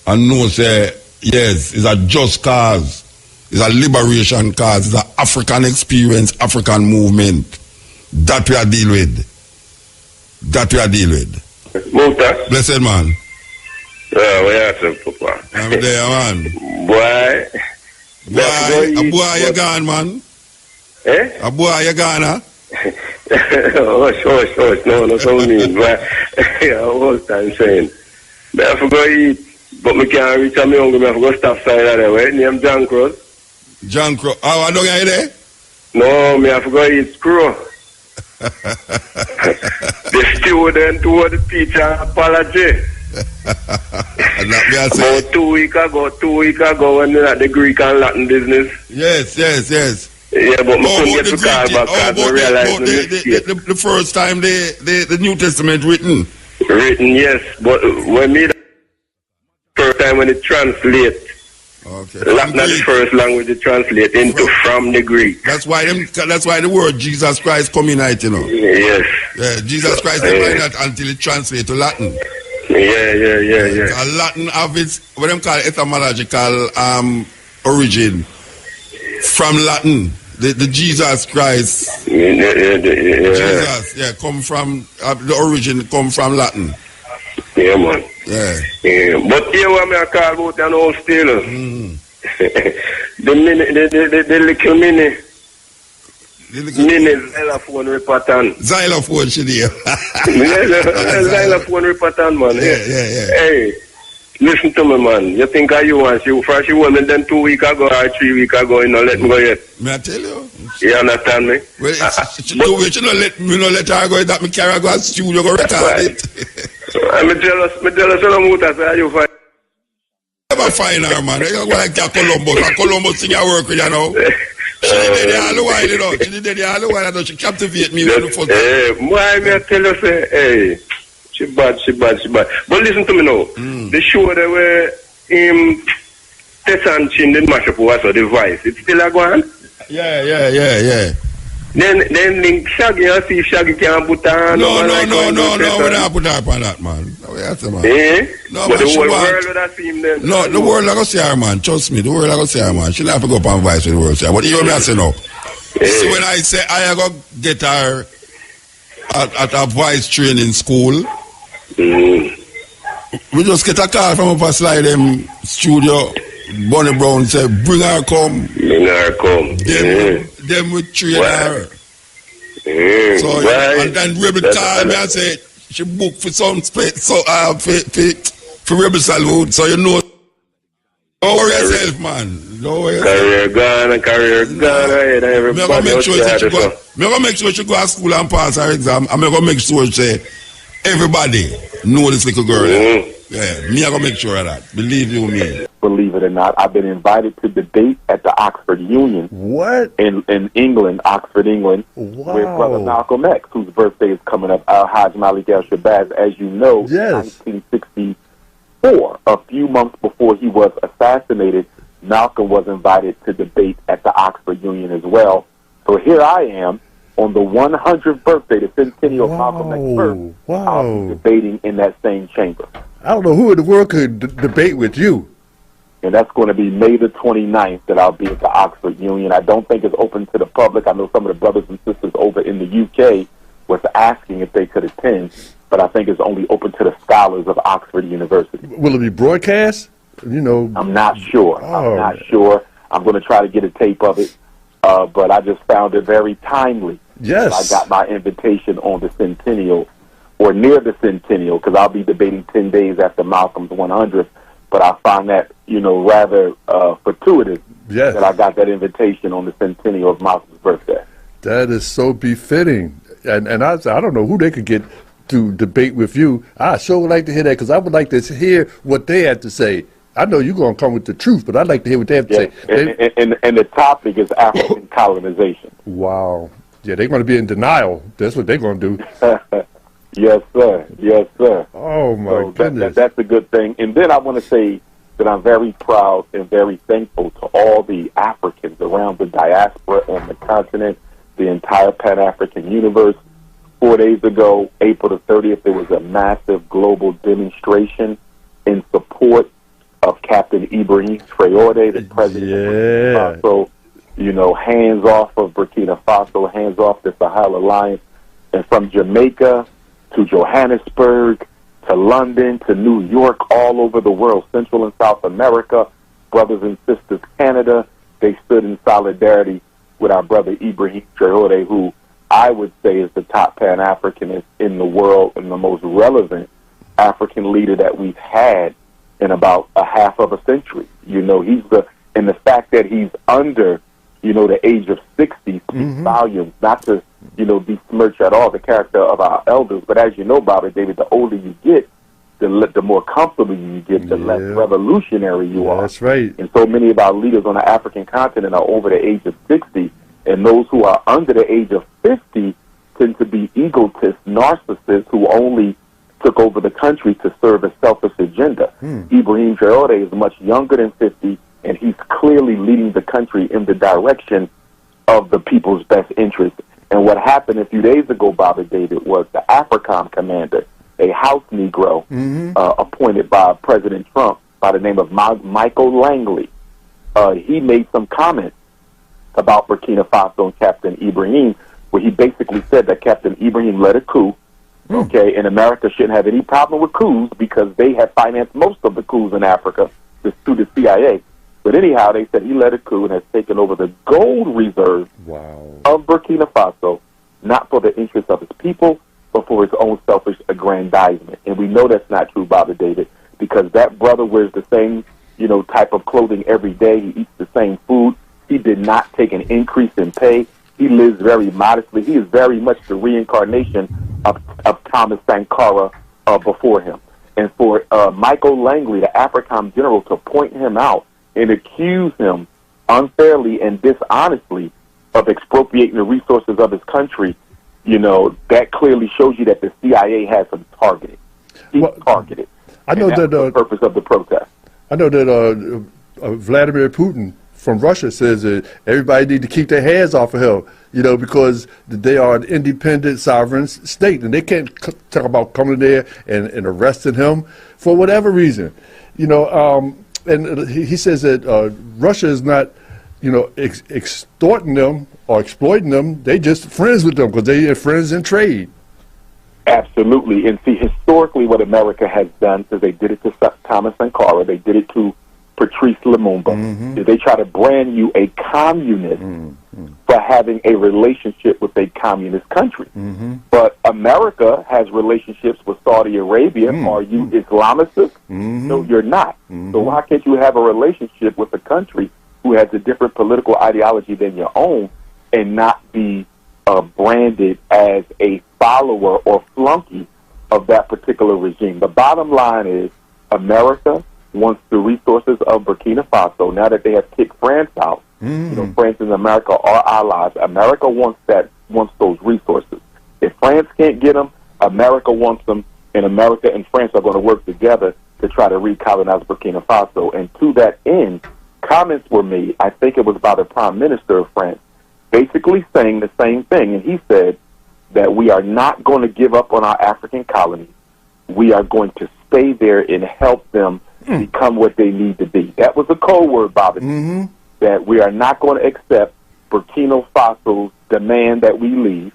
and know, say, yes, it's a just cause. It's a liberation cause. It's an African experience, African movement. That we are deal with. Muta. Blessed man. Where are you, Papa? I'm there, man. Boy, you gone, man? Eh? A boy, you gone, huh? Hush. No, so mean. But whole time saying, I have to go eat, but I can't reach me hungry. I have to go stop side of the way. Name John Cross. John Crow. Oh, I don't get there? No, I have to go eat screw. The student toward the teacher apology. About 2 weeks ago when they're at the Greek and Latin business. Yes. Yeah, but I couldn't get the call back because I realized the first time the New Testament written. Written, yes. But when me the first time when it translates, okay. Latin is the first language to translate into from the Greek. That's why the word Jesus Christ come in it, you know. Yes. Yeah, Jesus Christ never that until it translates to Latin. Yeah. Latin have its what them call etymological origin from Latin. The Jesus Christ. Jesus, come from the origin come from Latin. Yeah, man. Yeah. But here what I call about an old still. The little mini xylophone repattern. Xylophone, should you? Xylophone repattern, man. Yeah. Hey, listen to me, man. You think you want you first you want me then 2 weeks ago or 3 weeks ago, you know, let me go yet. May I tell you? You understand me? Well, you know, let her go that me carry go to studio go record it. I'm jealous, Muta, say you find. Never find her, man. You go like a Columbus in your work with you know. She did all the while, you know. She captivate me with the first. Why me I tell you say, hey, she bad. But listen to me now. The show that were Tess and Chin didn't mash up was the voice. It's still a go on? Yeah. Then link Shaggy and see if Shaggy can put on. No, we don't put her on that, man. No, man. No, but the whole world would have seen them. No, the world I go see her, man. Trust me, the world I go see her, man. She'll have to go up and voice with the world. But you know what I say now? See, when I say I go get her at a voice training school, we just get a call from up a slide them studio. Bonnie Brown say, bring her come. Them we train her. So and then Rebel call me and say she booked for some space for Rebel Salute. So you know, don't worry yourself, man. Don't worry yourself. Career gone. I'm gonna make sure she go to school and pass her exam. I'm gonna make sure she everybody know this little girl. Yeah, me I gonna make sure of that. Believe you me. Believe it or not, I've been invited to debate at the Oxford Union. What? In England, Oxford, England, wow. with Brother Malcolm X, whose birthday is coming up, Al-Hajj Malik al-Shabazz, as you know, yes. 1964. A few months before he was assassinated, Malcolm was invited to debate at the Oxford Union as well. So here I am, on the 100th birthday, the centennial of Malcolm X's birth, I'll be debating in that same chamber. I don't know who in the world could debate with you. And that's going to be May the 29th that I'll be at the Oxford Union. I don't think it's open to the public. I know some of the brothers and sisters over in the UK was asking if they could attend, but I think it's only open to the scholars of Oxford University. Will it be broadcast? You know, I'm not sure. I'm going to try to get a tape of it, but I just found it very timely. Yes. I got my invitation on the centennial, or near the centennial, because I'll be debating 10 days after Malcolm's 100th. But I find that, rather fortuitous that I got that invitation on the centennial of Malcolm's birthday. That is so befitting. And I don't know who they could get to debate with you. I sure would like to hear that, because I would like to hear what they have to say. I know you're going to come with the truth, but I'd like to hear what they have to say. And the topic is African colonization. Wow. Yeah, they're going to be in denial. That's what they're going to do. Yes, sir. Yes, sir. Oh, my goodness. That's a good thing. And then I want to say that I'm very proud and very thankful to all the Africans around the diaspora on the continent, the entire Pan-African universe. 4 days ago, April the 30th, there was a massive global demonstration in support of Captain Ibrahim Traore, the president of Burkina Faso. You know, hands off of Burkina Faso, hands off the Sahel Alliance. And from Jamaica to Johannesburg to London to New York, all over the world, Central and South America, brothers and sisters, Canada, they stood in solidarity with our brother Ibrahim Traore, who I would say is the top Pan-Africanist in the world and the most relevant African leader that we've had in about a half of a century. You know, and the fact that he's under, you know, the age of 60 speaks volumes, not to, you know, besmirch at all the character of our elders, but as you know, Bobby David, the older you get, the more comfortable you get, the less revolutionary you are. That's right. And so many of our leaders on the African continent are over the age of 60, and those who are under the age of 50 tend to be egotists, narcissists who only took over the country to serve a selfish agenda. Ibrahim Traore is much younger than 50, and he's clearly leading the country in the direction of the people's best interest. And what happened a few days ago, Bobby David, was the AFRICOM commander, a House Negro appointed by President Trump by the name of Michael Langley. He made some comments about Burkina Faso and Captain Ibrahim, where he basically said that Captain Ibrahim led a coup, and America shouldn't have any problem with coups because they have financed most of the coups in Africa through the CIA. But anyhow, they said he led a coup and has taken over the gold reserve of Burkina Faso, not for the interests of his people, but for his own selfish aggrandizement. And we know that's not true, Bobby David, because that brother wears the same, you know, type of clothing every day. He eats the same food. He did not take an increase in pay. He lives very modestly. He is very much the reincarnation of Thomas Sankara before him. And for Michael Langley, the AFRICOM general, to point him out and accuse him unfairly and dishonestly of expropriating the resources of his country, you know, that clearly shows you that the CIA has him targeted. He's targeted. I know that the purpose of the protest. I know that Vladimir Putin from Russia says that everybody need to keep their hands off of him, you know, because they are an independent sovereign state, and they can't talk about coming there and arresting him for whatever reason, you know. And he says that Russia is not, you know, extorting them or exploiting them. They just friends with them because they are friends in trade. Absolutely. And see, historically what America has done is they did it to Thomas Sankara. They did it to Patrice Lumumba. They try to brand you a communist for having a relationship with a communist country. But America has relationships with Saudi Arabia. Are you Islamicist? No, you're not. So why can't you have a relationship with a country who has a different political ideology than your own and not be branded as a follower or flunky of that particular regime? The bottom line is America wants the resources of Burkina Faso. Now that they have kicked France out, you know, France and America are allies. America wants those resources. If France can't get them, America wants them, and America and France are going to work together to try to recolonize Burkina Faso. And to that end, comments were made, I think it was by the Prime Minister of France, basically saying the same thing. And he said that we are not going to give up on our African colonies. We are going to stay there and help them become what they need to be. That was a code word, Bobby, that we are not going to accept Burkina Faso's demand that we leave.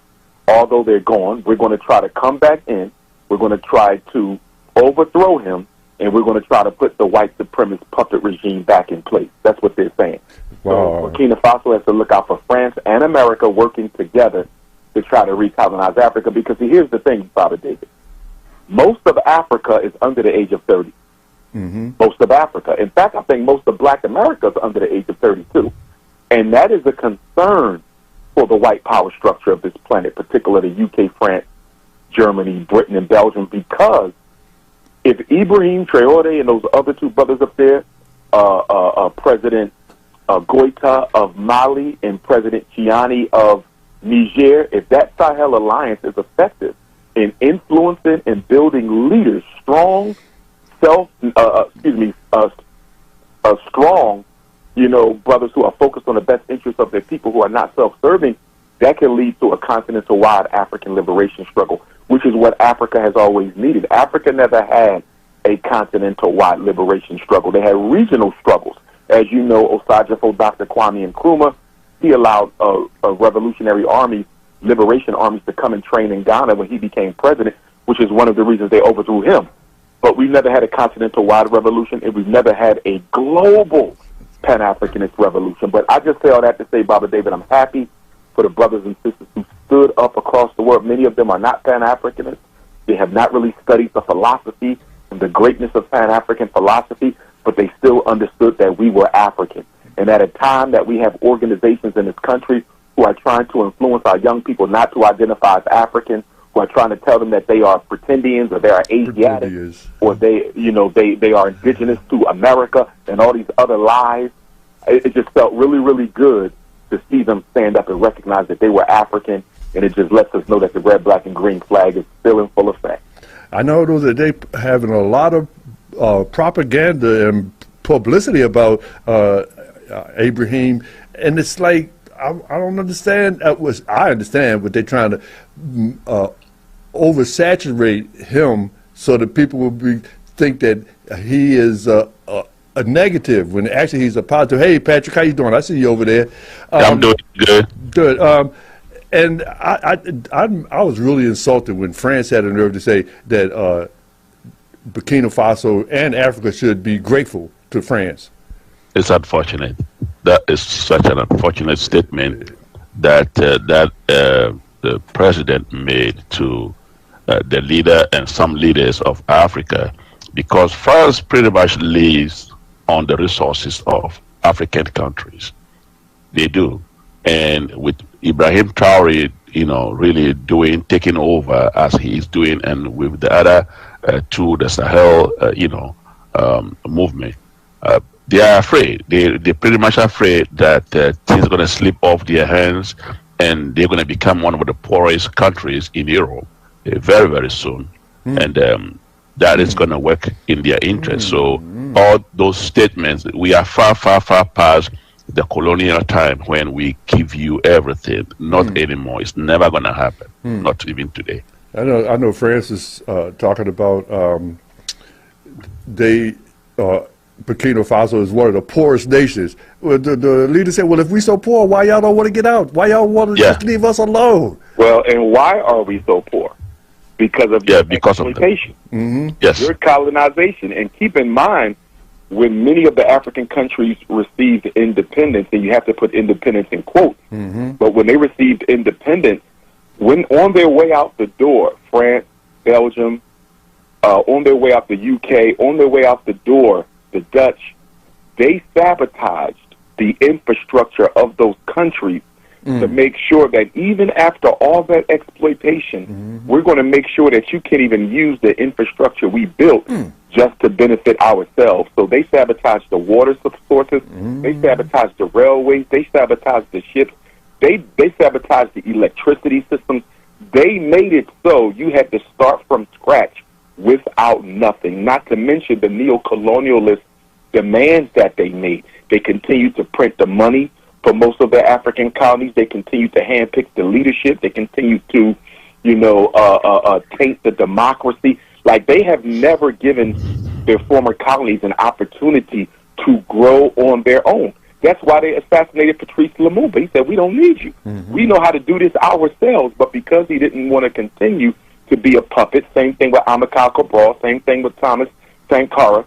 Although they're gone, we're going to try to come back in. We're going to try to overthrow him, and we're going to try to put the white supremacist puppet regime back in place. That's what they're saying. Wow. So Burkina Faso has to look out for France and America working together to try to recolonize Africa. Because here's the thing, Father David. Most of Africa is under the age of 30. Most of Africa. In fact, I think most of Black America is under the age of 32. And that is a concern for the white power structure of this planet, particularly UK, France, Germany, Britain, and Belgium, because if Ibrahim Traore and those other two brothers up there, President Goita of Mali and President Chiani of Niger, if that Sahel alliance is effective in influencing and building leaders, strong, strong, brothers who are focused on the best interests of their people, who are not self-serving, that can lead to a continental-wide African liberation struggle, which is what Africa has always needed. Africa never had a continental-wide liberation struggle. They had regional struggles. As you know, Osajifo, Dr. Kwame Nkrumah, he allowed a revolutionary army, liberation armies, to come and train in Ghana when he became president, which is one of the reasons they overthrew him. But we've never had a continental-wide revolution, and we've never had a global Pan-Africanist revolution. But I just say all that to say, Baba David, I'm happy for the brothers and sisters who stood up across the world. Many of them are not Pan-Africanists. They have not really studied the philosophy and the greatness of Pan-African philosophy, but they still understood that we were African. And at a time that we have organizations in this country who are trying to influence our young people not to identify as African, who are trying to tell them that they are pretendians or they are Asiatic or they are indigenous to America and all these other lies, it just felt really, really good to see them stand up and recognize that they were African, and it just lets us know that the red, black, and green flag is still in full effect. I know that they having a lot of propaganda and publicity about Ibrahim, and it's like I don't understand. I understand, but they're trying to oversaturate him so that people will think that he is a negative when actually he's a positive. Hey, Patrick, how you doing? I see you over there. I'm doing good. Good. And I was really insulted when France had the nerve to say that Burkina Faso and Africa should be grateful to France. It's unfortunate. That is such an unfortunate statement that the president made to the leader and some leaders of Africa, because France pretty much lives on the resources of African countries. They do. And with Ibrahim Traore, really taking over as he is doing, and with the other two, the Sahel, movement, they are afraid. They're pretty much afraid that things are going to slip off their hands, and they're going to become one of the poorest countries in Europe very, very soon. And that is going to work in their interest. So all those statements, we are far, far, far past the colonial time when we give you everything. Not anymore. It's never going to happen. Not even today. I know France is talking about Burkina Faso is one of the poorest nations. Well, the leader said, well, if we so poor, why y'all don't want to get out? Why y'all want to just leave us alone? Well, and why are we so poor? Because of exploitation. Yes. Your colonization. And keep in mind, when many of the African countries received independence, and you have to put independence in quotes, but when they received independence, when on their way out the door, France, Belgium, on their way out the UK, on their way out the door, the Dutch, they sabotaged the infrastructure of those countries to make sure that even after all that exploitation, we're going to make sure that you can't even use the infrastructure we built just to benefit ourselves. So they sabotaged the water sources, they sabotaged the railways, they sabotaged the ships, they sabotaged the electricity systems. They made it so you had to start from scratch without nothing, not to mention the neo-colonialist demands that they made. They continued to print the money for most of their African colonies. They continued to handpick the leadership. They continued to, taint the democracy. Like, they have never given their former colonies an opportunity to grow on their own. That's why they assassinated Patrice Lumumba. He said, we don't need you. We know how to do this ourselves. But because he didn't want to continue to be a puppet, same thing with Amilcar Cabral, same thing with Thomas Sankara,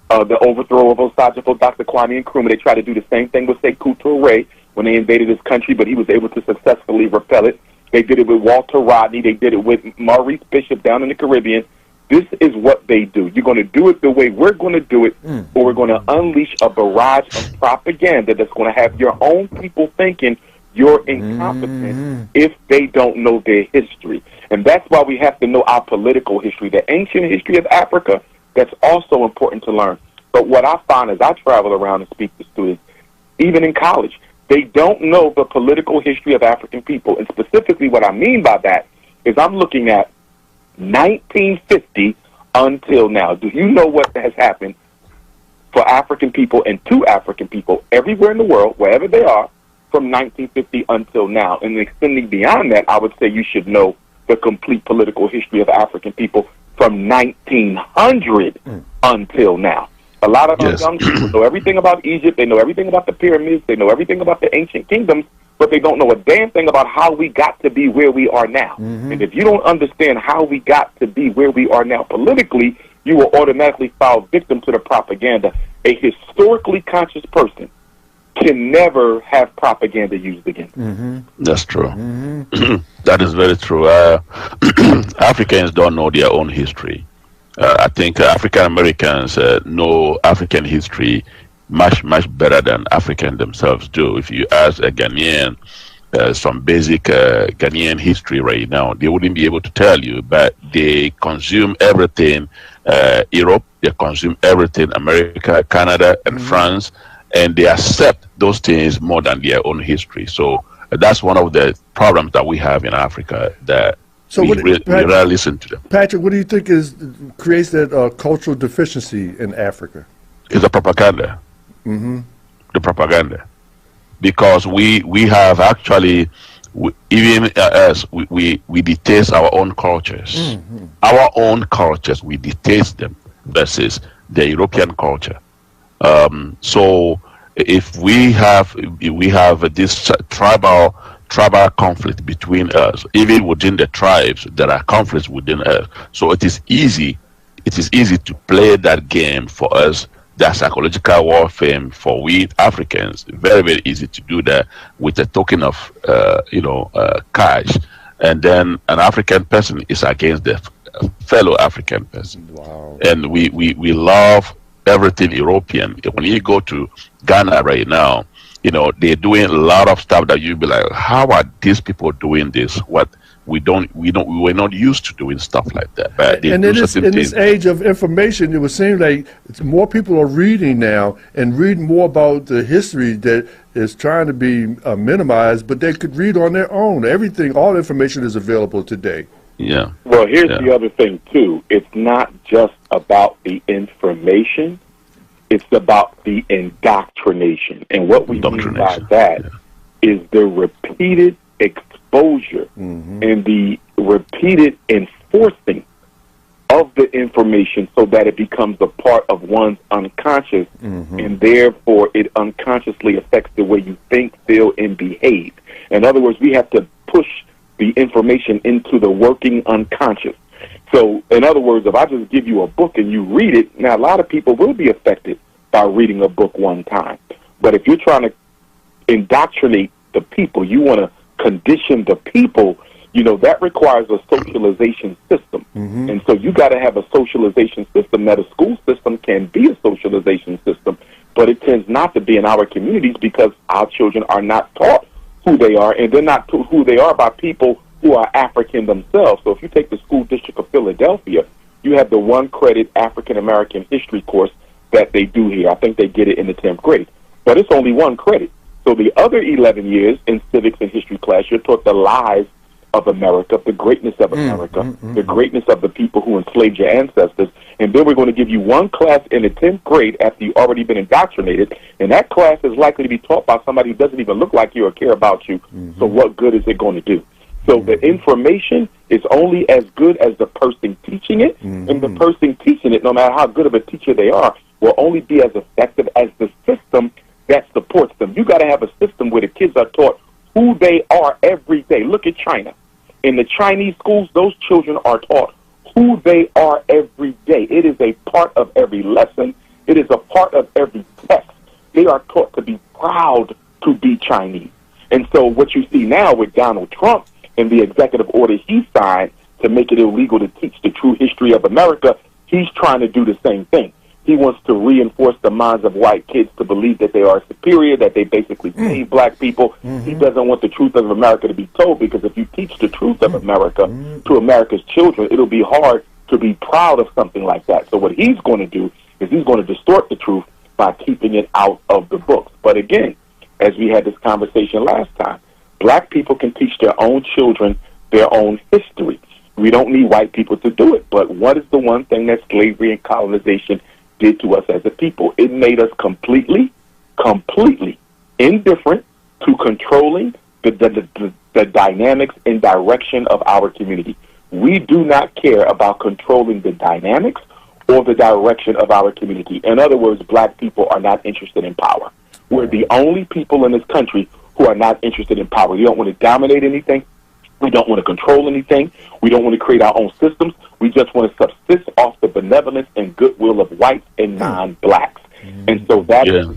the overthrow of Osajifo, Dr. Kwame Nkrumah. They tried to do the same thing with Sekou Touré when they invaded his country, but he was able to successfully repel it. They did it with Walter Rodney. They did it with Maurice Bishop down in the Caribbean. This is what they do. You're going to do it the way we're going to do it, or we're going to unleash a barrage of propaganda that's going to have your own people thinking you're incompetent if they don't know their history. And that's why we have to know our political history, the ancient history of Africa. That's also important to learn. But what I find as I travel around and speak to students, even in college, They don't know the political history of African people. And specifically what I mean by that is I'm looking at 1950 until now. Do you know what has happened for African people and to African people everywhere in the world, wherever they are, from 1950 until now? And extending beyond that, I would say you should know the complete political history of African people from 1900 until now. A lot of our young people know everything about Egypt. They know everything about the pyramids. They know everything about the ancient kingdoms, but they don't know a damn thing about how we got to be where we are now. And if you don't understand how we got to be where we are now politically, you will automatically fall victim to the propaganda. A historically conscious person can never have propaganda used again. That's true. That is very true. Africans don't know their own history. I think African Americans know African history much better than Africans themselves do. If you ask a Ghanaian some basic Ghanaian history right now, they wouldn't be able to tell you, but they consume everything Europe, they consume everything America, Canada, and France, and they accept those things more than their own history. So that's one of the problems that we have in Africa, that we rarely listen to them. Patrick, what do you think creates that cultural deficiency in Africa? It's the propaganda. The propaganda. Because we have actually, even as we detest our own cultures. Our own cultures, we detest them versus the European culture. So if we have this tribal conflict between us, even within the tribes, there are conflicts within us. So it is easy to play that game for us, that psychological warfare for we Africans. Very, very easy to do that with a token of cash, and then an African person is against the fellow African person. Wow. And we love everything European. When you go to Ghana right now, they're doing a lot of stuff that you'd be like, how are these people doing this? What we were not used to doing stuff like that. But and in this age of information, it would seem like more people are reading now and reading more about the history that is trying to be minimized, but they could read on their own. Everything, all information is available today. Yeah. Well, here's the other thing, too. It's not just about the information. It's about the indoctrination. And what we mean by that is the repeated exposure and the repeated enforcing of the information so that it becomes a part of one's unconscious, and therefore it unconsciously affects the way you think, feel, and behave. In other words, we have to push the information into the working unconscious. So, in other words, if I just give you a book and you read it, now a lot of people will be affected by reading a book one time. But if you're trying to indoctrinate the people, you want to condition the people, that requires a socialization system. And so you got to have a socialization system. That a school system can be a socialization system, but it tends not to be in our communities because our children are not taught who they are, and they're not taught who they are by people who are African themselves. So if you take the school district of Philadelphia, you have the 1-credit African-American history course that they do here. I think they get it in the 10th grade. But it's only 1 credit. So the other 11 years in civics and history class, you're taught the lives of America, the greatness of America, the greatness of the people who enslaved your ancestors. And then we're going to give you 1 class in the 10th grade after you've already been indoctrinated. And that class is likely to be taught by somebody who doesn't even look like you or care about you. So what good is it going to do? So the information is only as good as the person teaching it, and the person teaching it, no matter how good of a teacher they are, will only be as effective as the system that supports them. You got to have a system where the kids are taught who they are every day. Look at China. In the Chinese schools, those children are taught who they are every day. It is a part of every lesson. It is a part of every text. They are taught to be proud to be Chinese. And so what you see now with Donald Trump and the executive order he signed to make it illegal to teach the true history of America, he's trying to do the same thing. He wants to reinforce the minds of white kids to believe that they are superior, that they basically save black people. He doesn't want the truth of America to be told, because if you teach the truth of America to America's children, it'll be hard to be proud of something like that. So what he's going to do is he's going to distort the truth by keeping it out of the books. But again, as we had this conversation last time. Black people can teach their own children their own history. We don't need white people to do it. But what is the one thing that slavery and colonization did to us as a people? It made us completely indifferent to controlling the dynamics and direction of our community. We do not care about controlling the dynamics or the direction of our community. In other words, black people are not interested in power. We're the only people in this country who are not interested in power. We don't want to dominate anything. We don't want to control anything. We don't want to create our own systems. We just want to subsist off the benevolence and goodwill of whites and non-blacks. And so that is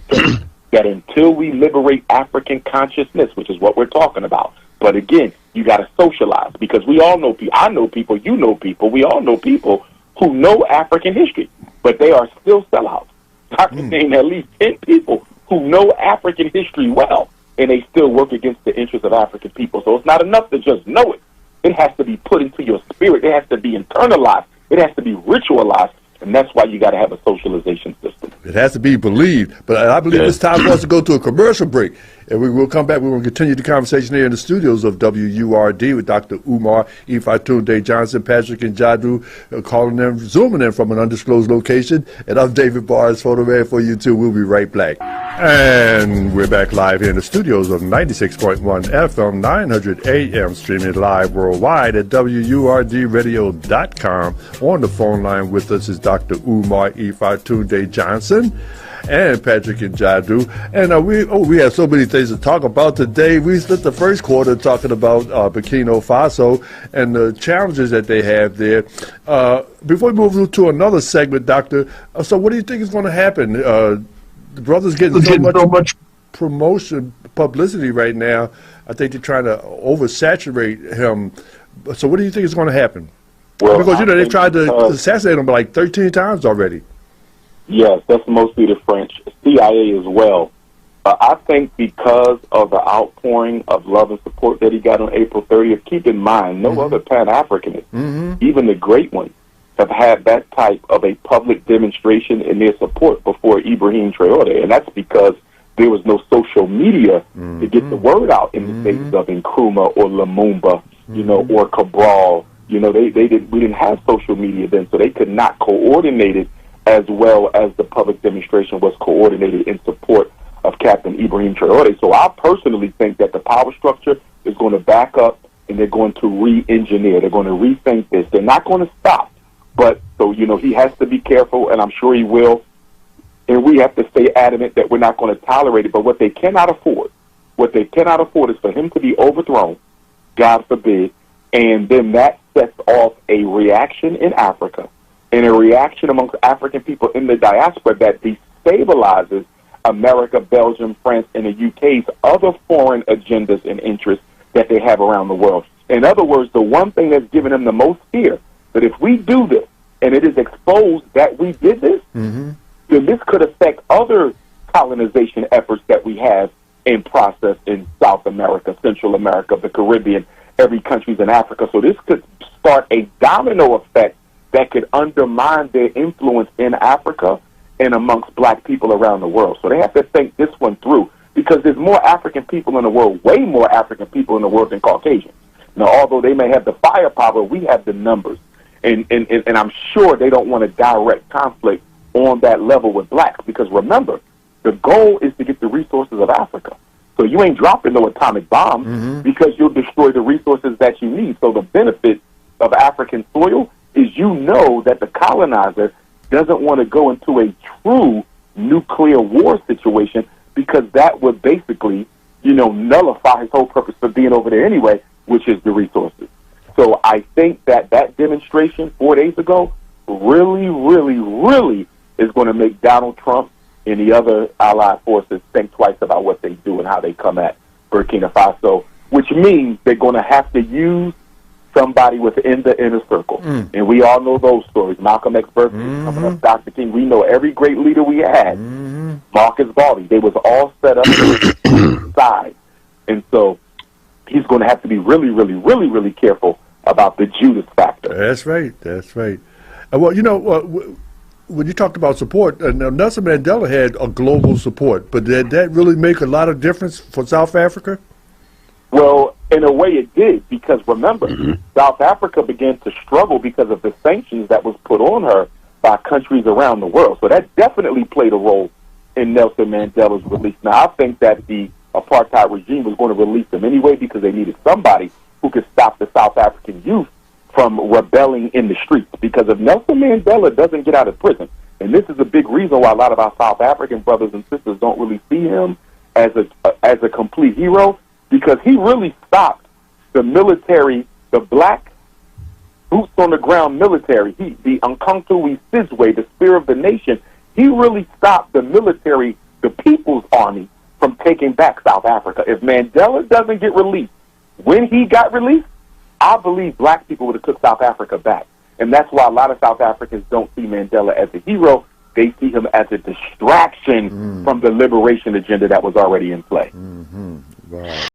that until we liberate African consciousness, which is what we're talking about. But again, you got to socialize, because we all know people. I know people. You know people. We all know people who know African history, but they are still sellouts. I can name at least 10 people who know African history well, and they still work against the interests of African people. So it's not enough to just know it. It has to be put into your spirit. It has to be internalized. It has to be ritualized. And that's why you got to have a socialization system. It has to be believed. But I believe it's time for us to go to a commercial break. And we will come back. We will continue the conversation here in the studios of WURD with Dr. Umar, Ifatunde Johnson, Patrick, and Jadu, calling them, zooming in from an undisclosed location. And I'm David Barnes, photo man for you too. We'll be right back. And we're back live here in the studios of 96.1 FM, 900 AM, streaming live worldwide at WURDradio.com. On the phone line with us is Dr. Umar Ifatunde Johnson and Patrick and Jadu. And we have so many things to talk about today. We spent the first quarter talking about Burkina Faso and the challenges that they have there. Before we move to another segment, Doctor, so what do you think is going to happen? The brother's getting so much promotion, publicity right now. I think they're trying to oversaturate him. So what do you think is going to happen? Well, because, they've tried to assassinate him like 13 times already. Yes, that's mostly the French. CIA as well. I think because of the outpouring of love and support that he got on April 30th, keep in mind, no other Pan-Africanist, even the great ones, have had that type of a public demonstration in their support before Ibrahim Traore. And that's because there was no social media to get the word out in the states of Nkrumah or Lumumba, or Cabral. We didn't have social media then, so they could not coordinate it as well as the public demonstration was coordinated in support of Captain Ibrahim Traore. So I personally think that the power structure is going to back up, and they're going to re-engineer. They're going to rethink this. They're not going to stop. But, so, he has to be careful, and I'm sure he will. And we have to stay adamant that we're not going to tolerate it. But what they cannot afford is for him to be overthrown, God forbid, and then that sets off a reaction in Africa and a reaction amongst African people in the diaspora that destabilizes America, Belgium, France, and the UK's other foreign agendas and interests that they have around the world. In other words, the one thing that's given them the most fear, that if we do this and it is exposed that we did this, then this could affect other colonization efforts that we have in process in South America, Central America, the Caribbean, every country's in Africa. So this could start a domino effect that could undermine their influence in Africa and amongst black people around the world. So they have to think this one through, because there's more African people in the world, way more African people in the world than Caucasians. Now, although they may have the firepower, we have the numbers. And I'm sure they don't want a direct conflict on that level with blacks, because remember, the goal is to get the resources of Africa. So you ain't dropping no atomic bombs because you'll destroy the resources that you need. So the benefit of African soil is that the colonizer doesn't want to go into a true nuclear war situation, because that would basically, nullify his whole purpose for being over there anyway, which is the resources. So I think that demonstration 4 days ago really, really, really is going to make Donald Trump and the other allied forces think twice about what they do and how they come at Burkina Faso, which means they're going to have to use somebody within the inner circle. And we all know those stories. Malcolm X birthday, coming up, Dr. King. We know every great leader we had. Marcus Garvey. They was all set up side. And so he's going to have to be really, really, really, really careful about the Judas factor. That's right. Well, when you talked about support, now Nelson Mandela had a global support, but did that really make a lot of difference for South Africa? Well, in a way it did, because remember, South Africa began to struggle because of the sanctions that was put on her by countries around the world. So that definitely played a role in Nelson Mandela's release. Now, I think that the apartheid regime was going to release him anyway because they needed somebody who could stop the South African youth from rebelling in the streets. Because if Nelson Mandela doesn't get out of prison, and this is a big reason why a lot of our South African brothers and sisters don't really see him as a complete hero, because he really stopped the military, the black boots on the ground military, the Umkhonto Sizwe, the spear of the nation. He really stopped the military, the People's Army, from taking back South Africa. If Mandela doesn't get released, when he got released, I believe black people would have took South Africa back. And that's why a lot of South Africans don't see Mandela as a hero. They see him as a distraction from the liberation agenda that was already in play. Wow.